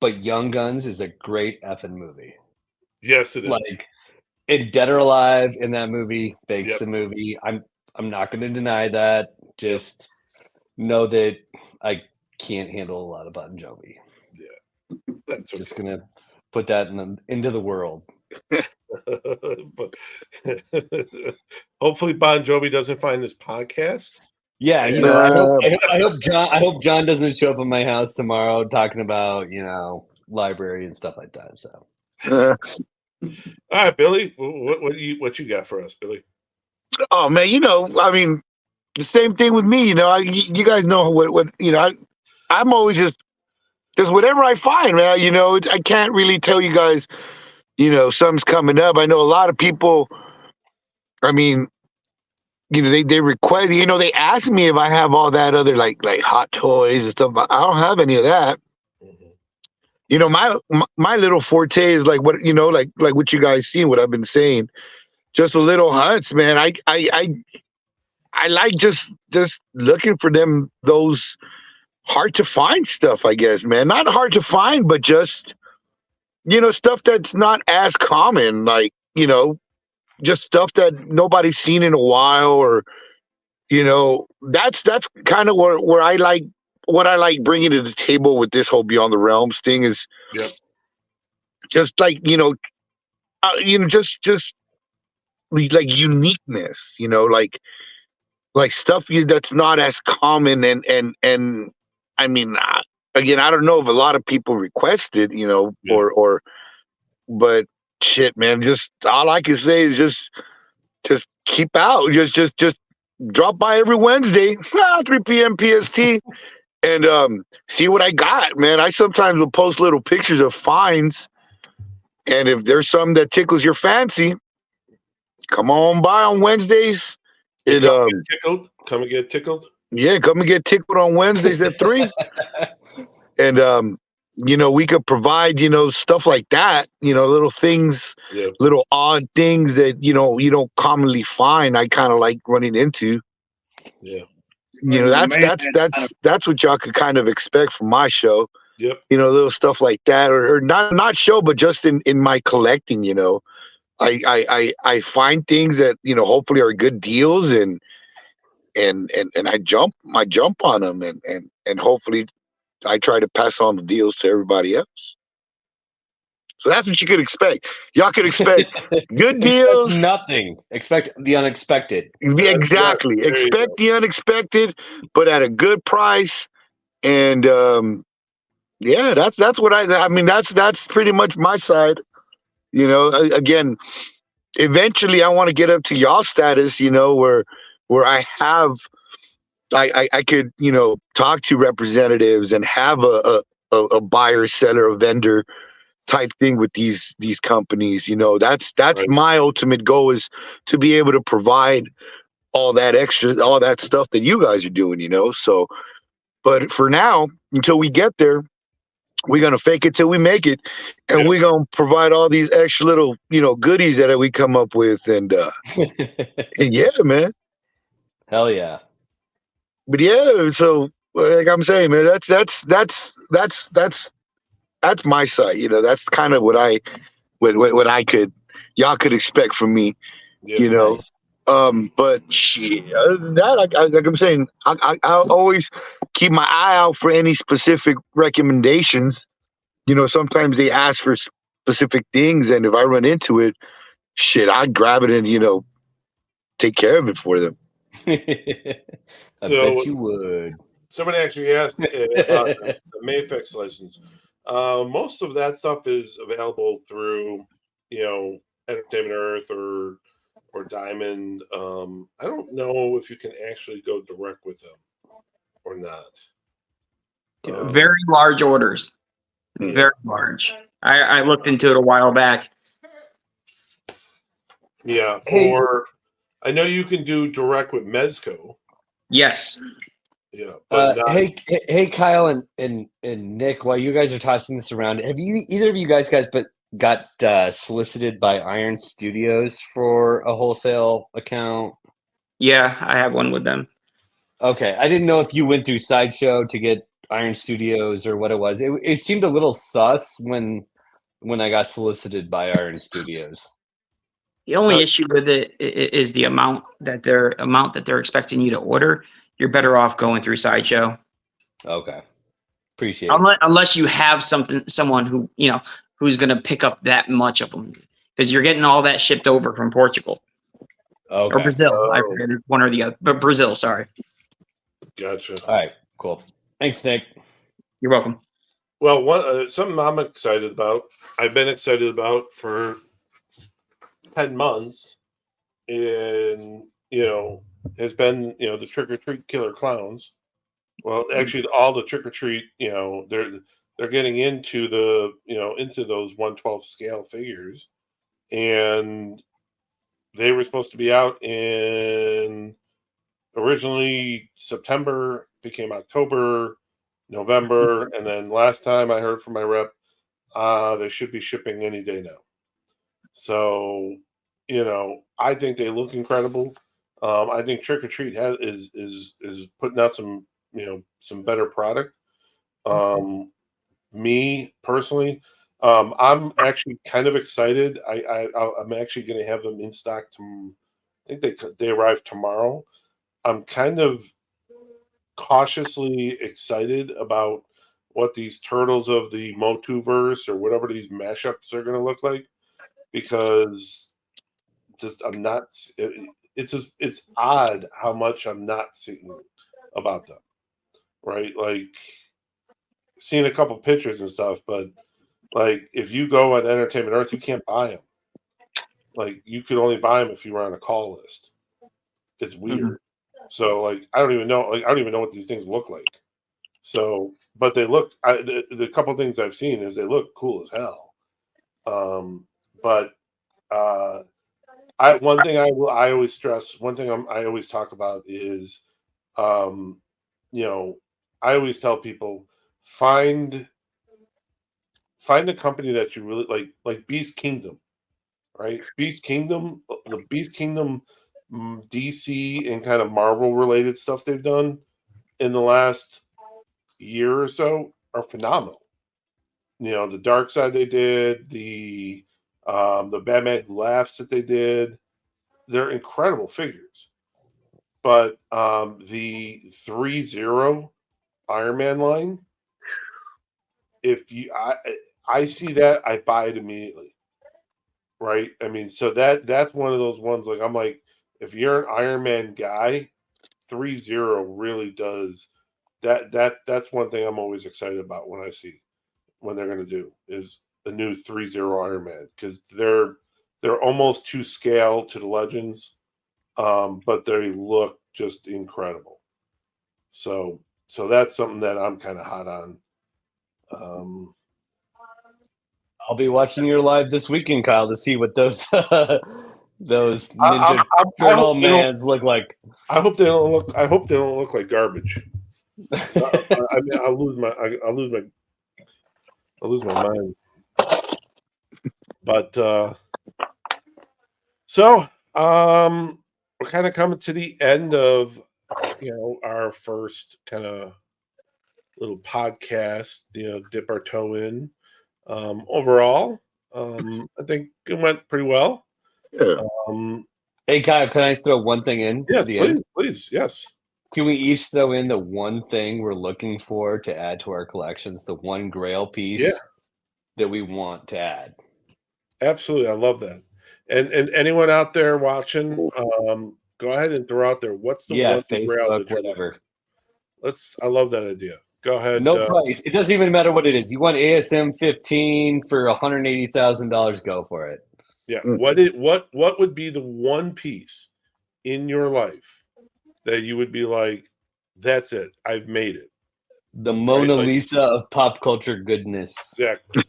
[SPEAKER 1] But Young Guns is a great effing movie.
[SPEAKER 2] Yes, it is.
[SPEAKER 1] Like, in Dead or Alive in that movie makes
[SPEAKER 2] Yep.
[SPEAKER 1] the movie. I'm not going to deny that. Just know that I can't handle a lot of Bon Jovi.
[SPEAKER 2] Yeah, that's okay.
[SPEAKER 1] Just gonna put that into the world.
[SPEAKER 2] But hopefully Bon Jovi doesn't find this podcast.
[SPEAKER 1] Yeah, you know, I hope John doesn't show up at my house tomorrow talking about, you know, library and stuff like that. So,
[SPEAKER 2] all right, Billy, what you got for us, Billy?
[SPEAKER 5] Oh man, you know, I mean, the same thing with me. You know, you guys know what you know. I'm always just whatever I find, man. You know, I can't really tell you guys. You know, something's coming up. I know a lot of people. I mean, you know, they request. You know, they ask me if I have all that other like hot toys and stuff. I don't have any of that.
[SPEAKER 2] Mm-hmm.
[SPEAKER 5] You know, my little forte is like what you know, like what you guys seen, what I've been saying. Just a little hunts, man. I like just looking for those hard to find stuff, I guess, man. Not hard to find, but just you know, stuff that's not as common, like, you know, just stuff that nobody's seen in a while, or you know, that's kind of where I like what I like bringing to the table with this whole Beyond the Realms thing is
[SPEAKER 2] Yep.
[SPEAKER 5] just like, just like uniqueness, you know, like stuff that's not as common, and I mean, again, I don't know if a lot of people requested, you know,
[SPEAKER 2] Yeah.
[SPEAKER 5] or but shit, man, just all I can say is just keep out, just drop by every Wednesday, 3 p.m. PST, and see what I got, man. I sometimes will post little pictures of finds, and if there's something that tickles your fancy, come on by on Wednesdays.
[SPEAKER 2] Hey, come and get tickled. Come and get tickled.
[SPEAKER 5] Yeah, come and get tickled on Wednesdays at 3. And you know, we could provide, you know, stuff like that, you know, little things,
[SPEAKER 2] Yeah.
[SPEAKER 5] little odd things that, you know, you don't commonly find. I kind of like running into.
[SPEAKER 2] Yeah.
[SPEAKER 5] You know, that's what y'all could kind of expect from my show.
[SPEAKER 2] Yep.
[SPEAKER 5] You know, little stuff like that, or not show, but just in my collecting, you know. I find things that, you know, hopefully are good deals, and I jump on them, and hopefully I try to pass on the deals to everybody else. So that's what you could expect. Y'all could expect good deals.
[SPEAKER 1] Expect nothing. Expect the unexpected.
[SPEAKER 5] Exactly. Expect the unexpected, but at a good price. And yeah, that's what I mean. That's pretty much my side. You know, again, eventually I want to get up to y'all status. You know, where I have. I could, you know, talk to representatives and have a buyer, seller, a vendor type thing with these companies. You know, that's
[SPEAKER 2] Right.
[SPEAKER 5] my ultimate goal, is to be able to provide all that stuff that you guys are doing, you know. So, but for now, until we get there, we're gonna fake it till we make it, and
[SPEAKER 2] Yep.
[SPEAKER 5] we're gonna provide all these extra little, you know, goodies that we come up with, and yeah, man.
[SPEAKER 1] Hell yeah.
[SPEAKER 5] But yeah, so like I'm saying, man, that's my side. You know, that's kind of what I y'all could expect from me.
[SPEAKER 2] Yep.
[SPEAKER 5] You know,
[SPEAKER 1] Nice.
[SPEAKER 5] but shit, other than that, like I'm saying, I'll always keep my eye out for any specific recommendations. sometimes they ask for specific things, and if I run into it, shit, I'd grab it and take care of it for them.
[SPEAKER 1] I
[SPEAKER 2] So
[SPEAKER 1] bet you would.
[SPEAKER 2] somebody actually asked about the Mayfix license. Most of that stuff is available through, Entertainment Earth or Diamond. I don't know if you can actually go direct with them or not.
[SPEAKER 4] Very large orders.
[SPEAKER 2] Yeah.
[SPEAKER 4] Very large. I looked into it a while back.
[SPEAKER 2] Yeah.
[SPEAKER 1] Hey.
[SPEAKER 2] Or I know you can do direct with Mezco.
[SPEAKER 4] Yes.
[SPEAKER 2] Yeah. But not,
[SPEAKER 1] hey, Kyle and Nick, while you guys are tossing this around, have either of you guys got solicited by Iron Studios for a wholesale account?
[SPEAKER 4] Yeah, I have one with them.
[SPEAKER 1] Okay, I didn't know if you went through Sideshow to get Iron Studios or what it was. It seemed a little sus when I got solicited by Iron Studios.
[SPEAKER 4] The only issue with it is the amount that they're expecting you to order. You're better off going through Sideshow.
[SPEAKER 1] Okay, appreciate it.
[SPEAKER 4] Unless you have someone who who's going to pick up that much of them, because you're getting all that shipped over from Portugal or
[SPEAKER 1] Okay,
[SPEAKER 4] Brazil. I forget one or the other, but Brazil. Sorry.
[SPEAKER 2] Gotcha.
[SPEAKER 1] All right, cool. Thanks, Nick.
[SPEAKER 4] You're welcome.
[SPEAKER 2] Well, something I'm excited about. I've been excited about for 10 months, and has been the Trick or Treat Killer Clowns. Well, actually, all the Trick or Treat, they're getting into the into those 1/12 scale figures, and they were supposed to be out in originally September, became October, November, and then last time I heard from my rep, they should be shipping any day now. So, I think they look incredible. I think Trick or Treat is putting out some some better product. Me personally, I'm actually kind of excited. I'm actually going to have them in stock. I think they arrive tomorrow. I'm kind of cautiously excited about what these Turtles of the Motuverse or whatever these mashups are going to look like, because I'm not. It's odd how much I'm not seeing about them, right? Like seeing a couple pictures and stuff, but like if you go on Entertainment Earth, you can't buy them. Like you could only buy them if you were on a call list. It's weird.
[SPEAKER 4] Mm-hmm.
[SPEAKER 2] So like I don't even know what these things look like. So, but they look. The couple things I've seen is they look cool as hell. But one thing I always stress, one thing I always talk about is, I always tell people find a company that you really like Beast Kingdom, right? Beast Kingdom, the Beast Kingdom, DC and kind of Marvel related stuff they've done in the last year or so are phenomenal. The Dark Side they did, the Batman Who Laughs that they did, they're incredible figures. But the 3-0 Iron Man line, if I see that, I buy it immediately. Right? I mean, so that's one of those ones, like I'm like, if you're an Iron Man guy, 3-0 really does that's one thing I'm always excited about when I see when they're going to do is the new 3-0 Iron Man, because they're almost to scale to the Legends, but they look just incredible. So that's something that I'm kind of hot on.
[SPEAKER 1] I'll be watching your live this weekend, Kyle, to see what those those Ninja Turtle mans look like.
[SPEAKER 2] I hope they don't look like garbage. I mean, I'll lose my mind. But so we're kind of coming to the end of our first kind of little podcast. Dip our toe in. Overall, I think it went pretty well.
[SPEAKER 5] Yeah.
[SPEAKER 1] Hey, Kyle, can I throw one thing in?
[SPEAKER 2] Yes, please, yes.
[SPEAKER 1] Can we each throw in the one thing we're looking for to add to our collections? The one Grail piece.
[SPEAKER 2] Yeah.
[SPEAKER 1] that we want to add.
[SPEAKER 2] Absolutely, I love that. And anyone out there watching, go ahead and throw out there. What's the one grail
[SPEAKER 1] Facebook,
[SPEAKER 2] that you're
[SPEAKER 1] whatever.
[SPEAKER 2] I love that idea. Go ahead.
[SPEAKER 1] No price. It doesn't even matter what it is. You want ASM 15 for $180,000? Go for it.
[SPEAKER 2] Yeah. What would be the one piece in your life that you would be like, that's it, I've made it?
[SPEAKER 1] The Mona Lisa of pop culture goodness.
[SPEAKER 2] Exactly.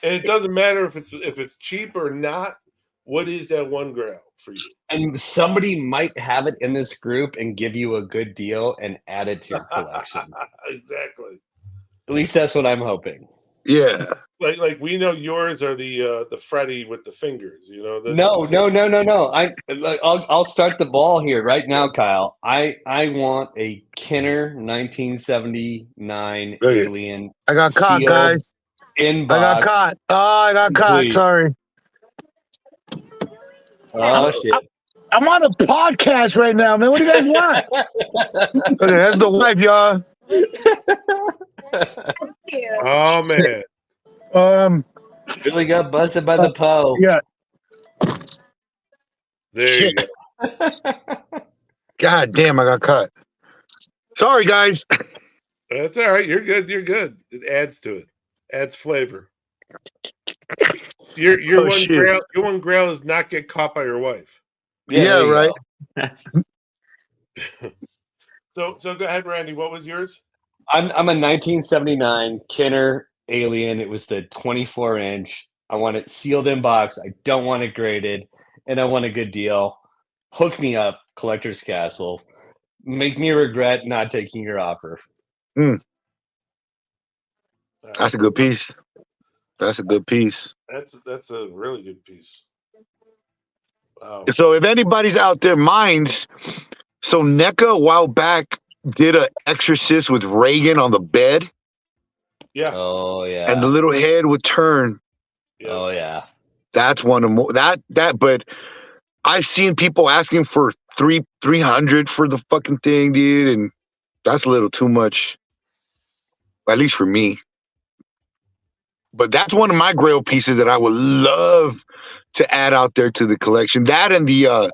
[SPEAKER 2] And it doesn't matter if it's cheap or not. What is that one grail for you?
[SPEAKER 1] And somebody might have it in this group and give you a good deal and add it to your collection.
[SPEAKER 2] Exactly.
[SPEAKER 1] At least that's what I'm hoping.
[SPEAKER 5] Yeah.
[SPEAKER 2] Like we know yours are the Freddy with the fingers, you know.
[SPEAKER 1] No. I'll start the ball here right now, Kyle. I want a Kenner 1979 Alien.
[SPEAKER 5] I got caught, guys.
[SPEAKER 1] Inbox.
[SPEAKER 5] I got caught. Oh, I got caught. Sorry.
[SPEAKER 1] Oh shit!
[SPEAKER 5] I'm on a podcast right now, man. What do you guys want? Okay, that's the wife, y'all.
[SPEAKER 2] Oh man.
[SPEAKER 1] Really got busted by the Poe.
[SPEAKER 5] Yeah.
[SPEAKER 2] There you go.
[SPEAKER 5] God damn, I got caught. Sorry, guys.
[SPEAKER 2] That's all right. You're good. You're good. It adds to it. Adds flavor. Your one grail is not get caught by your wife.
[SPEAKER 5] Yeah, right.
[SPEAKER 2] So go ahead, Randy. What was yours?
[SPEAKER 1] I'm a 1979 Kenner Alien. It was the 24-inch. I want it sealed in box. I don't want it graded, and I want a good deal. Hook me up, Collectors Castle. Make me regret not taking your offer.
[SPEAKER 5] That's a good piece. That's a good piece.
[SPEAKER 2] That's a really good piece. Wow.
[SPEAKER 5] So if anybody's out there minds, so NECA a while back did an Exorcist with Reagan on the bed.
[SPEAKER 2] Yeah.
[SPEAKER 1] Oh yeah.
[SPEAKER 5] And the little head would turn.
[SPEAKER 2] Yeah.
[SPEAKER 1] Oh yeah.
[SPEAKER 5] That's one of more that but I've seen people asking for 300 for the fucking thing, dude, and that's a little too much. At least for me. But that's one of my grail pieces that I would love to add out there to the collection. That and the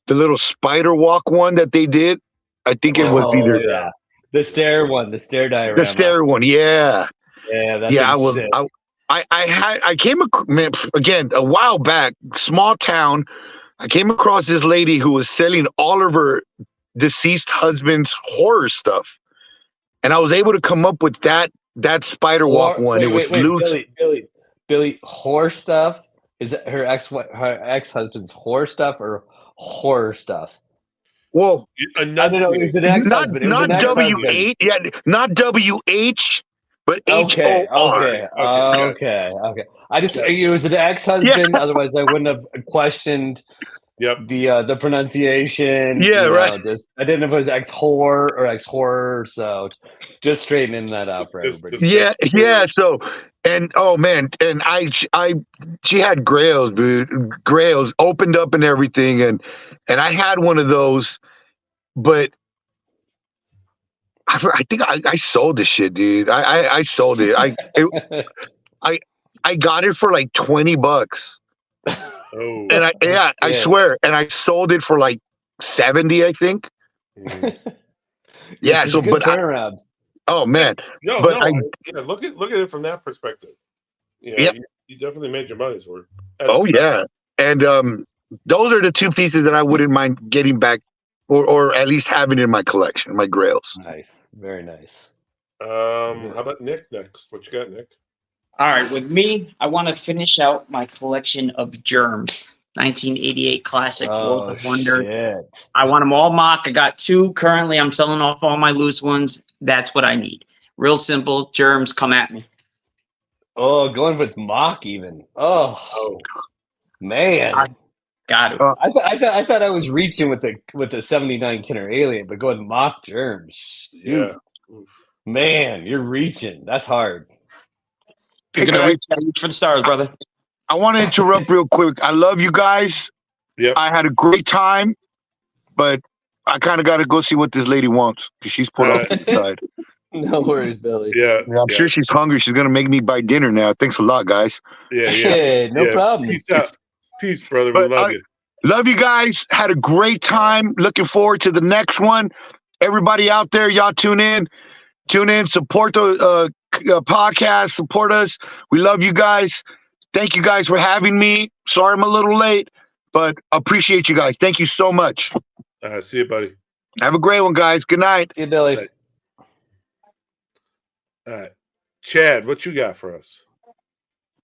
[SPEAKER 5] little spider walk one that they did. I think it was either
[SPEAKER 1] the stair one, the stair diorama.
[SPEAKER 5] The stair one, yeah.
[SPEAKER 1] Yeah, that
[SPEAKER 5] I was
[SPEAKER 1] sick.
[SPEAKER 5] I came again a while back, small town. I came across this lady who was selling all of her deceased husband's horror stuff. And I was able to come up with that spider walk one. It was loose.
[SPEAKER 1] Billy, horror stuff? Is it her ex-husband's horror stuff or horror stuff?
[SPEAKER 5] Well,
[SPEAKER 1] I don't know. It was an ex-husband.
[SPEAKER 5] Not W-H, yeah, not W-H, but H-O-R.
[SPEAKER 1] Okay. I just it was an ex-husband. Yeah. Otherwise, I wouldn't have questioned.
[SPEAKER 2] Yep.
[SPEAKER 1] The pronunciation.
[SPEAKER 5] Yeah, right.
[SPEAKER 1] I didn't know if it was ex-horror or ex-horror, so just straightening that out for everybody.
[SPEAKER 5] Yeah. So, and oh man, and she had grails, dude. Grails opened up and everything, and I had one of those, but I think I sold this shit, dude. I sold it. I got it for like $20.
[SPEAKER 2] Oh,
[SPEAKER 5] and I swear, and I sold it for like 70, I think. Yeah, so but
[SPEAKER 1] turnaround.
[SPEAKER 5] Oh man,
[SPEAKER 2] look at it from that perspective. Yeah, you definitely made your money's worth.
[SPEAKER 5] Yeah, and those are the two pieces that I wouldn't mind getting back, or at least having in my collection, my grails.
[SPEAKER 1] Nice, very nice.
[SPEAKER 2] How about Nick next? What you got, Nick?
[SPEAKER 4] All right, with me, I want to finish out my collection of Germs, 1988 classic World of Wonder.
[SPEAKER 1] Shit.
[SPEAKER 4] I want them all mock. I got 2 currently. I'm selling off all my loose ones. That's what I need. Real simple. Germs, come at me.
[SPEAKER 1] Oh, going with mock even. Oh man.
[SPEAKER 4] I got it.
[SPEAKER 1] I thought I was reaching with the 79 Kenner Alien, but going mock Germs.
[SPEAKER 2] Yeah.
[SPEAKER 1] Man, you're reaching. That's hard.
[SPEAKER 4] You're going to reach for the stars, brother.
[SPEAKER 5] I want to interrupt real quick. I love you guys.
[SPEAKER 2] Yep.
[SPEAKER 5] I had a great time, but I kind of got to go see what this lady wants because she's put off to the side.
[SPEAKER 1] No worries, Billy.
[SPEAKER 2] Yeah,
[SPEAKER 5] I'm sure she's hungry. She's gonna make me buy dinner now. Thanks a lot, guys.
[SPEAKER 2] yeah.
[SPEAKER 1] Hey, no problem.
[SPEAKER 2] Peace out, peace, brother. We
[SPEAKER 5] But
[SPEAKER 2] love you.
[SPEAKER 5] Love you guys. Had a great time. Looking forward to the next one. Everybody out there, y'all tune in. Support the podcast. Support us. We love you guys. Thank you guys for having me. Sorry I'm a little late, but appreciate you guys. Thank you so much.
[SPEAKER 2] See you, buddy.
[SPEAKER 5] Have a great one, guys. Good night.
[SPEAKER 1] See you, Billy.
[SPEAKER 2] Right. All right, Chad, what you got for us?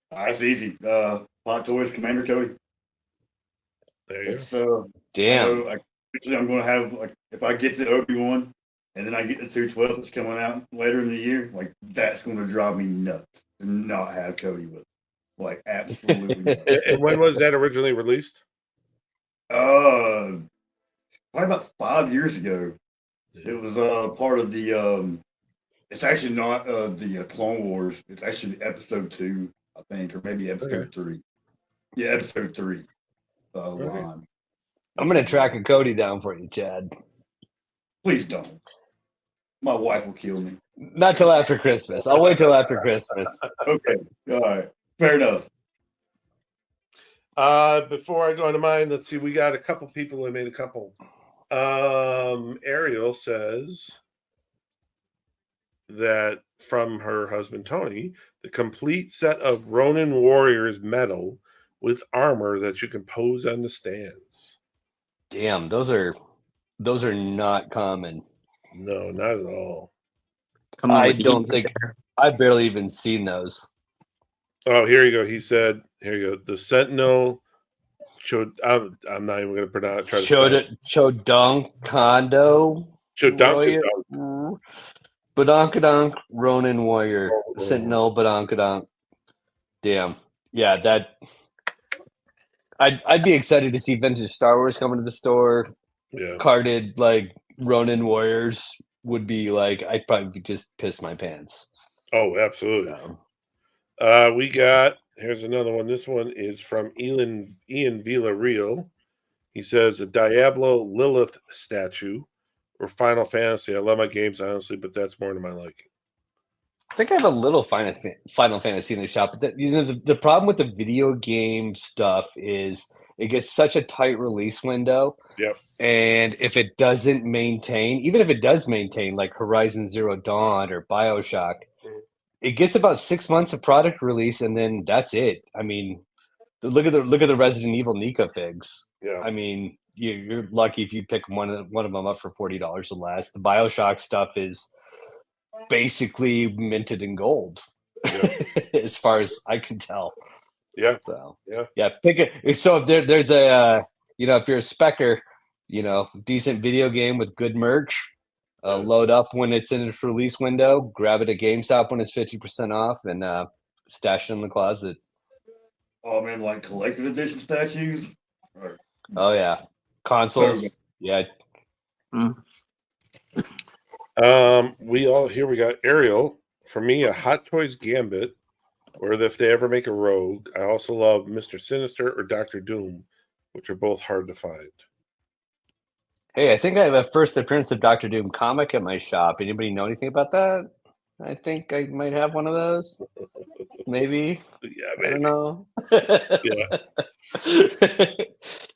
[SPEAKER 3] That's easy. Hot Toys Commander Cody.
[SPEAKER 2] There you
[SPEAKER 3] It's
[SPEAKER 1] Damn.
[SPEAKER 3] Actually, I'm gonna have, like, if I get the Obi-Wan and then I get the 212 that's coming out later in the year, like, that's gonna drive me nuts to not have Cody with it. Like, absolutely nuts.
[SPEAKER 2] go. And when was that originally released?
[SPEAKER 3] Probably about 5 years ago. It was part of the it's actually not the Clone Wars. It's actually episode 2, I think, or maybe episode 3. Yeah, episode 3. Line.
[SPEAKER 1] I'm gonna track a Cody down for you, Chad.
[SPEAKER 3] Please don't. My wife will kill me.
[SPEAKER 1] Not till after Christmas. I'll wait till after Christmas.
[SPEAKER 3] Okay. All right. Fair enough.
[SPEAKER 2] Before I go into mine, let's see. We got a couple people that made a couple. Ariel says that from her husband Tony, the complete set of Ronin Warriors metal with armor that you can pose on the stands.
[SPEAKER 1] Damn, those are not common.
[SPEAKER 2] No, not at all.
[SPEAKER 1] I don't think I've barely even seen those.
[SPEAKER 2] Oh, here you go. He said, "Here you go." The Sentinel showed. I'm not even going to pronounce.
[SPEAKER 1] Chodonkando.
[SPEAKER 2] Chodonkadonk.
[SPEAKER 1] Badonkadonk Ronin Warrior.
[SPEAKER 2] Oh.
[SPEAKER 1] Sentinel Badonkadonk. Damn. Yeah, that I'd be excited to see vintage Star Wars coming to the store.
[SPEAKER 2] Yeah.
[SPEAKER 1] Carded like Ronin Warriors would be like, I'd probably just piss my pants.
[SPEAKER 2] Oh, absolutely. We got, here's another one. This one is from Ian Villarreal. He says a Diablo Lilith statue or Final Fantasy. I love my games, honestly, but that's more to my liking.
[SPEAKER 1] I think I have a little Final Fantasy in the shop, but the problem with the video game stuff is it gets such a tight release window.
[SPEAKER 2] Yep.
[SPEAKER 1] And if it doesn't maintain, even if it does maintain, like Horizon Zero Dawn or BioShock, it gets about 6 months of product release, and then that's it. I mean, look at the Resident Evil Nika figs.
[SPEAKER 2] Yeah.
[SPEAKER 1] I mean, you're lucky if you pick one of them up for $40 or less. The BioShock stuff is basically minted in gold, as far as I can tell.
[SPEAKER 2] Yeah.
[SPEAKER 1] So
[SPEAKER 2] yeah,
[SPEAKER 1] pick it. So if there's a if you're a specker, decent video game with good merch, load up when it's in its release window, grab it at GameStop when it's 50% off, and stash it in the closet.
[SPEAKER 3] Oh man, like collector's edition statues.
[SPEAKER 1] Oh yeah, consoles. Yeah.
[SPEAKER 2] We got Ariel. For me, a Hot Toys Gambit, or if they ever make a Rogue. I also love Mr. Sinister or Dr. Doom, which are both hard to find.
[SPEAKER 1] Hey, I think I have a first appearance of Dr. Doom comic at my shop. Anybody know anything about that? I think I might have one of those. Maybe.
[SPEAKER 2] Yeah, maybe.
[SPEAKER 1] I don't know.
[SPEAKER 2] Yeah.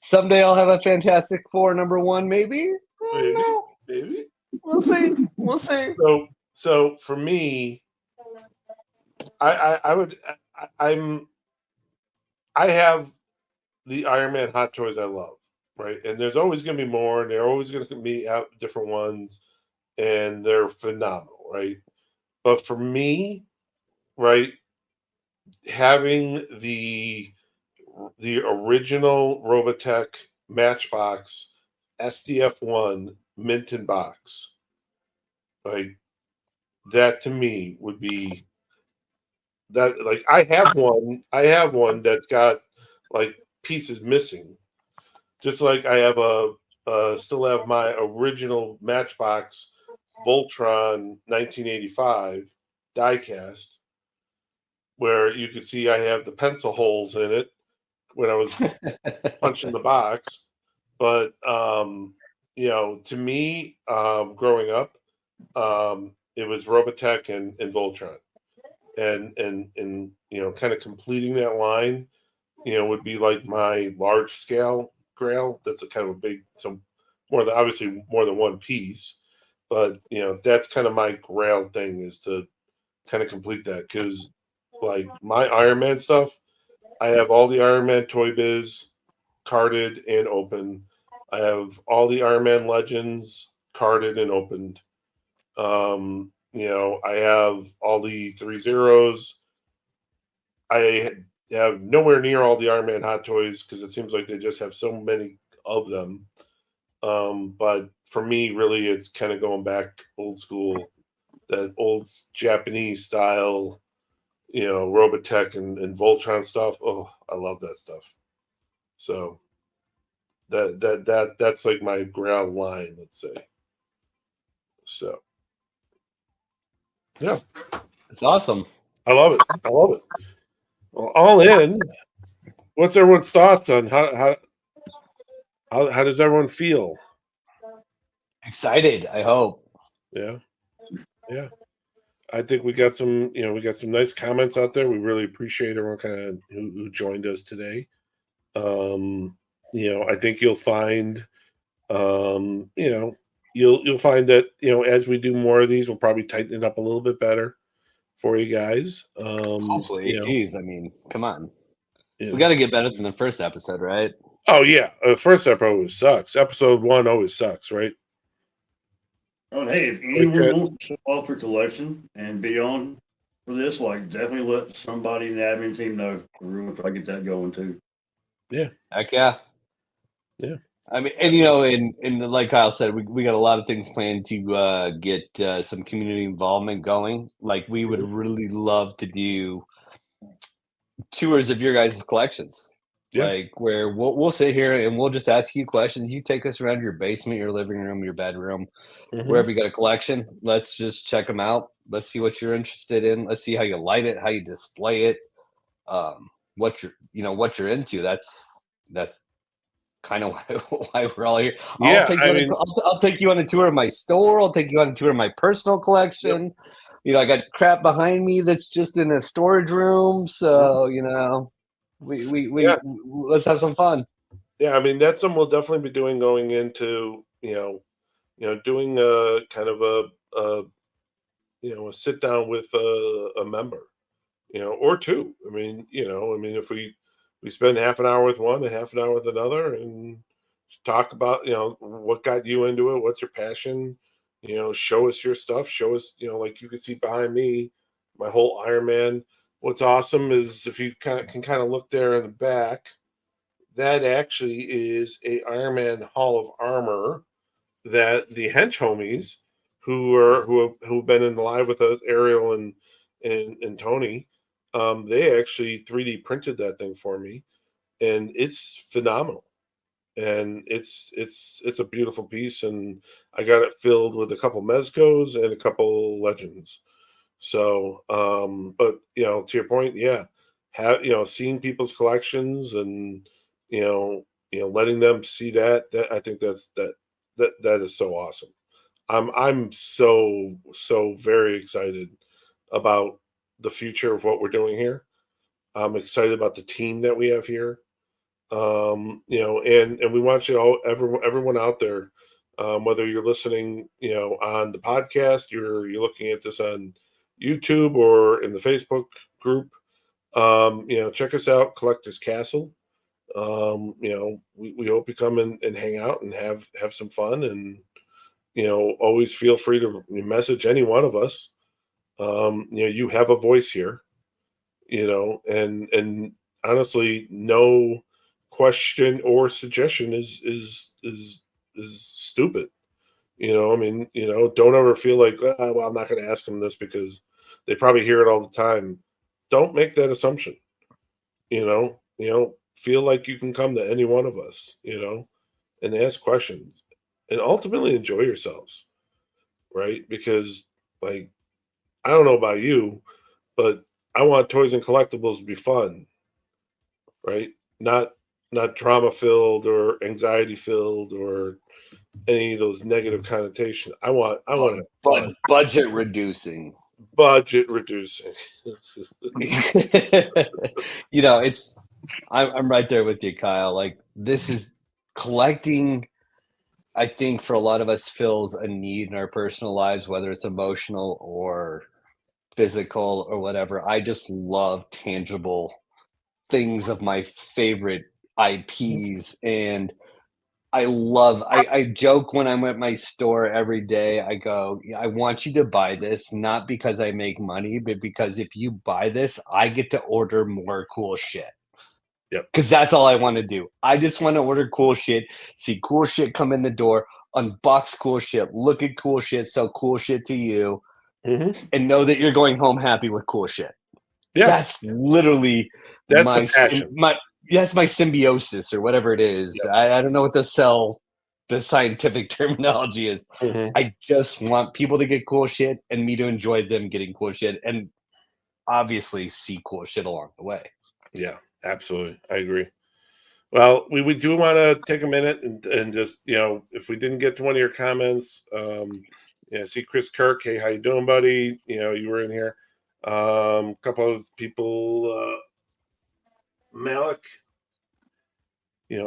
[SPEAKER 1] Someday I'll have a Fantastic Four #1, maybe. I don't know.
[SPEAKER 2] Maybe.
[SPEAKER 1] We'll see. We'll see.
[SPEAKER 2] So for me, I have the Iron Man Hot Toys I love, right? And there's always going to be more, and they're always going to be out different ones, and they're phenomenal, right? But for me, right, having the original Robotech Matchbox SDF1 mint in box, right? That to me would be that. Like I have one that's got like pieces missing, just like I have still have my original Matchbox Voltron 1985 diecast, where you can see I have the pencil holes in it when I was punching the box. But to me, growing up, it was Robotech and Voltron, and kind of completing that line, would be like my large scale Grail. That's a kind of a big, so obviously more than one piece, but that's kind of my Grail thing, is to kind of complete that, because like my Iron Man stuff, I have all the Iron Man Toy Biz carded and open. I have all the Iron Man Legends carded and opened. I have all the 3 Zeros. I have nowhere near all the Iron Man Hot Toys, because it seems like they just have so many of them. But for me, really, it's kind of going back old school, that old Japanese style, Robotech and Voltron stuff. Oh, I love that stuff. So that's like my ground line, let's say. So yeah,
[SPEAKER 1] It's awesome.
[SPEAKER 2] I love it. I love it. Well, all in. What's everyone's thoughts on how does everyone feel?
[SPEAKER 1] Excited, I hope.
[SPEAKER 2] Yeah, yeah. I think we got some nice comments out there. We really appreciate everyone kind of who joined us today. I think you'll find, you'll find that as we do more of these, we'll probably tighten it up a little bit better for you guys.
[SPEAKER 1] Hopefully. Jeez, I mean, come on.
[SPEAKER 2] You
[SPEAKER 1] We
[SPEAKER 2] know.
[SPEAKER 1] got to get better than the first episode, right?
[SPEAKER 2] Oh yeah, first episode always sucks. Episode 1 always sucks, right?
[SPEAKER 3] Oh, and hey, if anyone wants to show off their collection and be on for this, like, definitely let somebody in the admin team know. We're going to try to get that going too.
[SPEAKER 2] Yeah.
[SPEAKER 1] Heck yeah.
[SPEAKER 2] Yeah.
[SPEAKER 1] I mean, and like Kyle said, we got a lot of things planned to get some community involvement going. Like, we would really love to do tours of your guys' collections.
[SPEAKER 2] Yeah.
[SPEAKER 1] Like, where we'll sit here and we'll just ask you questions. You take us around your basement, your living room, your bedroom, wherever you got a collection. Let's just check them out. Let's see what you're interested in. Let's see how you light it, how you display it, what you're into. That's kind of why we're all here.
[SPEAKER 2] Yeah,
[SPEAKER 1] I'll take you on a tour of my store. I'll take you on a tour of my personal collection. Yep. I got crap behind me that's just in a storage room. So we let's have some fun.
[SPEAKER 2] Yeah, I mean, that's something we'll definitely be doing going into doing a kind of a sit down with a member, or two. I mean, if we spend half an hour with one and half an hour with another, and talk about what got you into it, what's your passion, show us your stuff, show us, like you can see behind me, my whole Iron Man. What's awesome is if you can kind of look there in the back, that actually is a Iron Man Hall of Armor that the Hench homies who've been in live with us, Ariel and Tony, they actually 3D printed that thing for me, and it's phenomenal. And it's a beautiful piece, and I got it filled with a couple Mezcos and a couple Legends. So, but to your point, yeah, seeing people's collections and letting them see that I think that is so awesome. I'm so very excited about the future of what we're doing here. I'm excited about the team that we have here. And we want everyone out there, whether you're listening, on the podcast, you're looking at this on YouTube or in the Facebook group, check us out, Collectors Castle. We hope you come and hang out and have some fun, and always feel free to message any one of us. You have a voice here, and honestly, no question or suggestion is stupid. Don't ever feel like, well, I'm not going to ask them this because they probably hear it all the time. Don't make that assumption. Feel like you can come to any one of us, and ask questions, and ultimately enjoy yourselves, right? Because, like, I don't know about you, but I want toys and collectibles to be fun, right? Not drama filled or anxiety filled or any of those negative connotation. I want
[SPEAKER 1] But budget reducing.
[SPEAKER 2] budget reducing.
[SPEAKER 1] It's I'm right there with you, Kyle. Like, this is collecting. I think for a lot of us fills a need in our personal lives, whether it's emotional or physical or whatever. I just love tangible things of my favorite IPs, and I joke when I'm at my store every day. I go, "Yeah, I want you to buy this, not because I make money, but because if you buy this, I get to order more cool shit."
[SPEAKER 2] Yep.
[SPEAKER 1] Because that's all I want to do. I just want to order cool shit, see cool shit come in the door, unbox cool shit, look at cool shit, sell cool shit to you,
[SPEAKER 2] Mm-hmm.
[SPEAKER 1] and know that you're going home happy with cool shit.
[SPEAKER 2] Yeah,
[SPEAKER 1] That's literally
[SPEAKER 2] that's
[SPEAKER 1] my
[SPEAKER 2] the passion.
[SPEAKER 1] that's my symbiosis or whatever it is.
[SPEAKER 2] Yep.
[SPEAKER 1] I don't know what the scientific terminology is.
[SPEAKER 2] Mm-hmm.
[SPEAKER 1] I just want people to get cool shit and me to enjoy them getting cool shit and obviously see cool shit along the way.
[SPEAKER 2] Yeah, absolutely. I agree. Well, we do want to take a minute and just, if we didn't get to one of your comments, see Chris Kirk. Hey, how you doing, buddy? You were in here. A couple of people, Malik.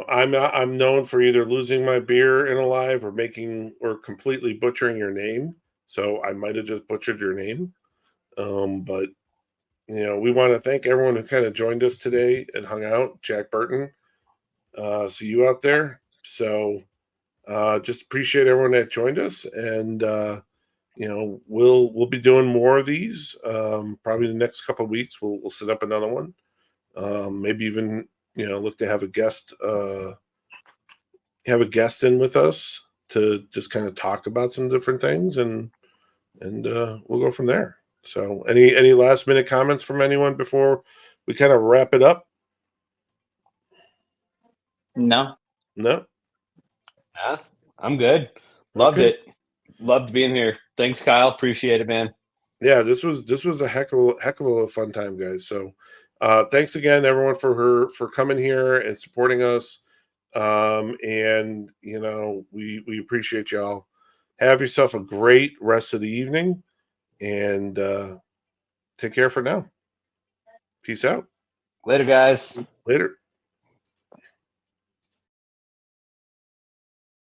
[SPEAKER 2] I'm known for either losing my beer in a live or completely butchering your name. So I might have just butchered your name. But we want to thank everyone who kind of joined us today and hung out. Jack Burton, see you out there. So just appreciate everyone that joined us, and we'll be doing more of these. Probably the next couple of weeks, we'll set up another one. Maybe even look to have a guest in with us to just kind of talk about some different things, and we'll go from there. So, any last minute comments from anyone before we kind of wrap it up?
[SPEAKER 4] No.
[SPEAKER 2] No.
[SPEAKER 1] Yeah, I'm good. Loved
[SPEAKER 2] Okay.
[SPEAKER 1] it. Loved being here. Thanks, Kyle. Appreciate it, man.
[SPEAKER 2] Yeah, this was a heck of a fun time, guys. So, thanks again, everyone, for coming here and supporting us. And we appreciate y'all. Have yourself a great rest of the evening, and take care for now. Peace out.
[SPEAKER 1] Later, guys.
[SPEAKER 2] Later.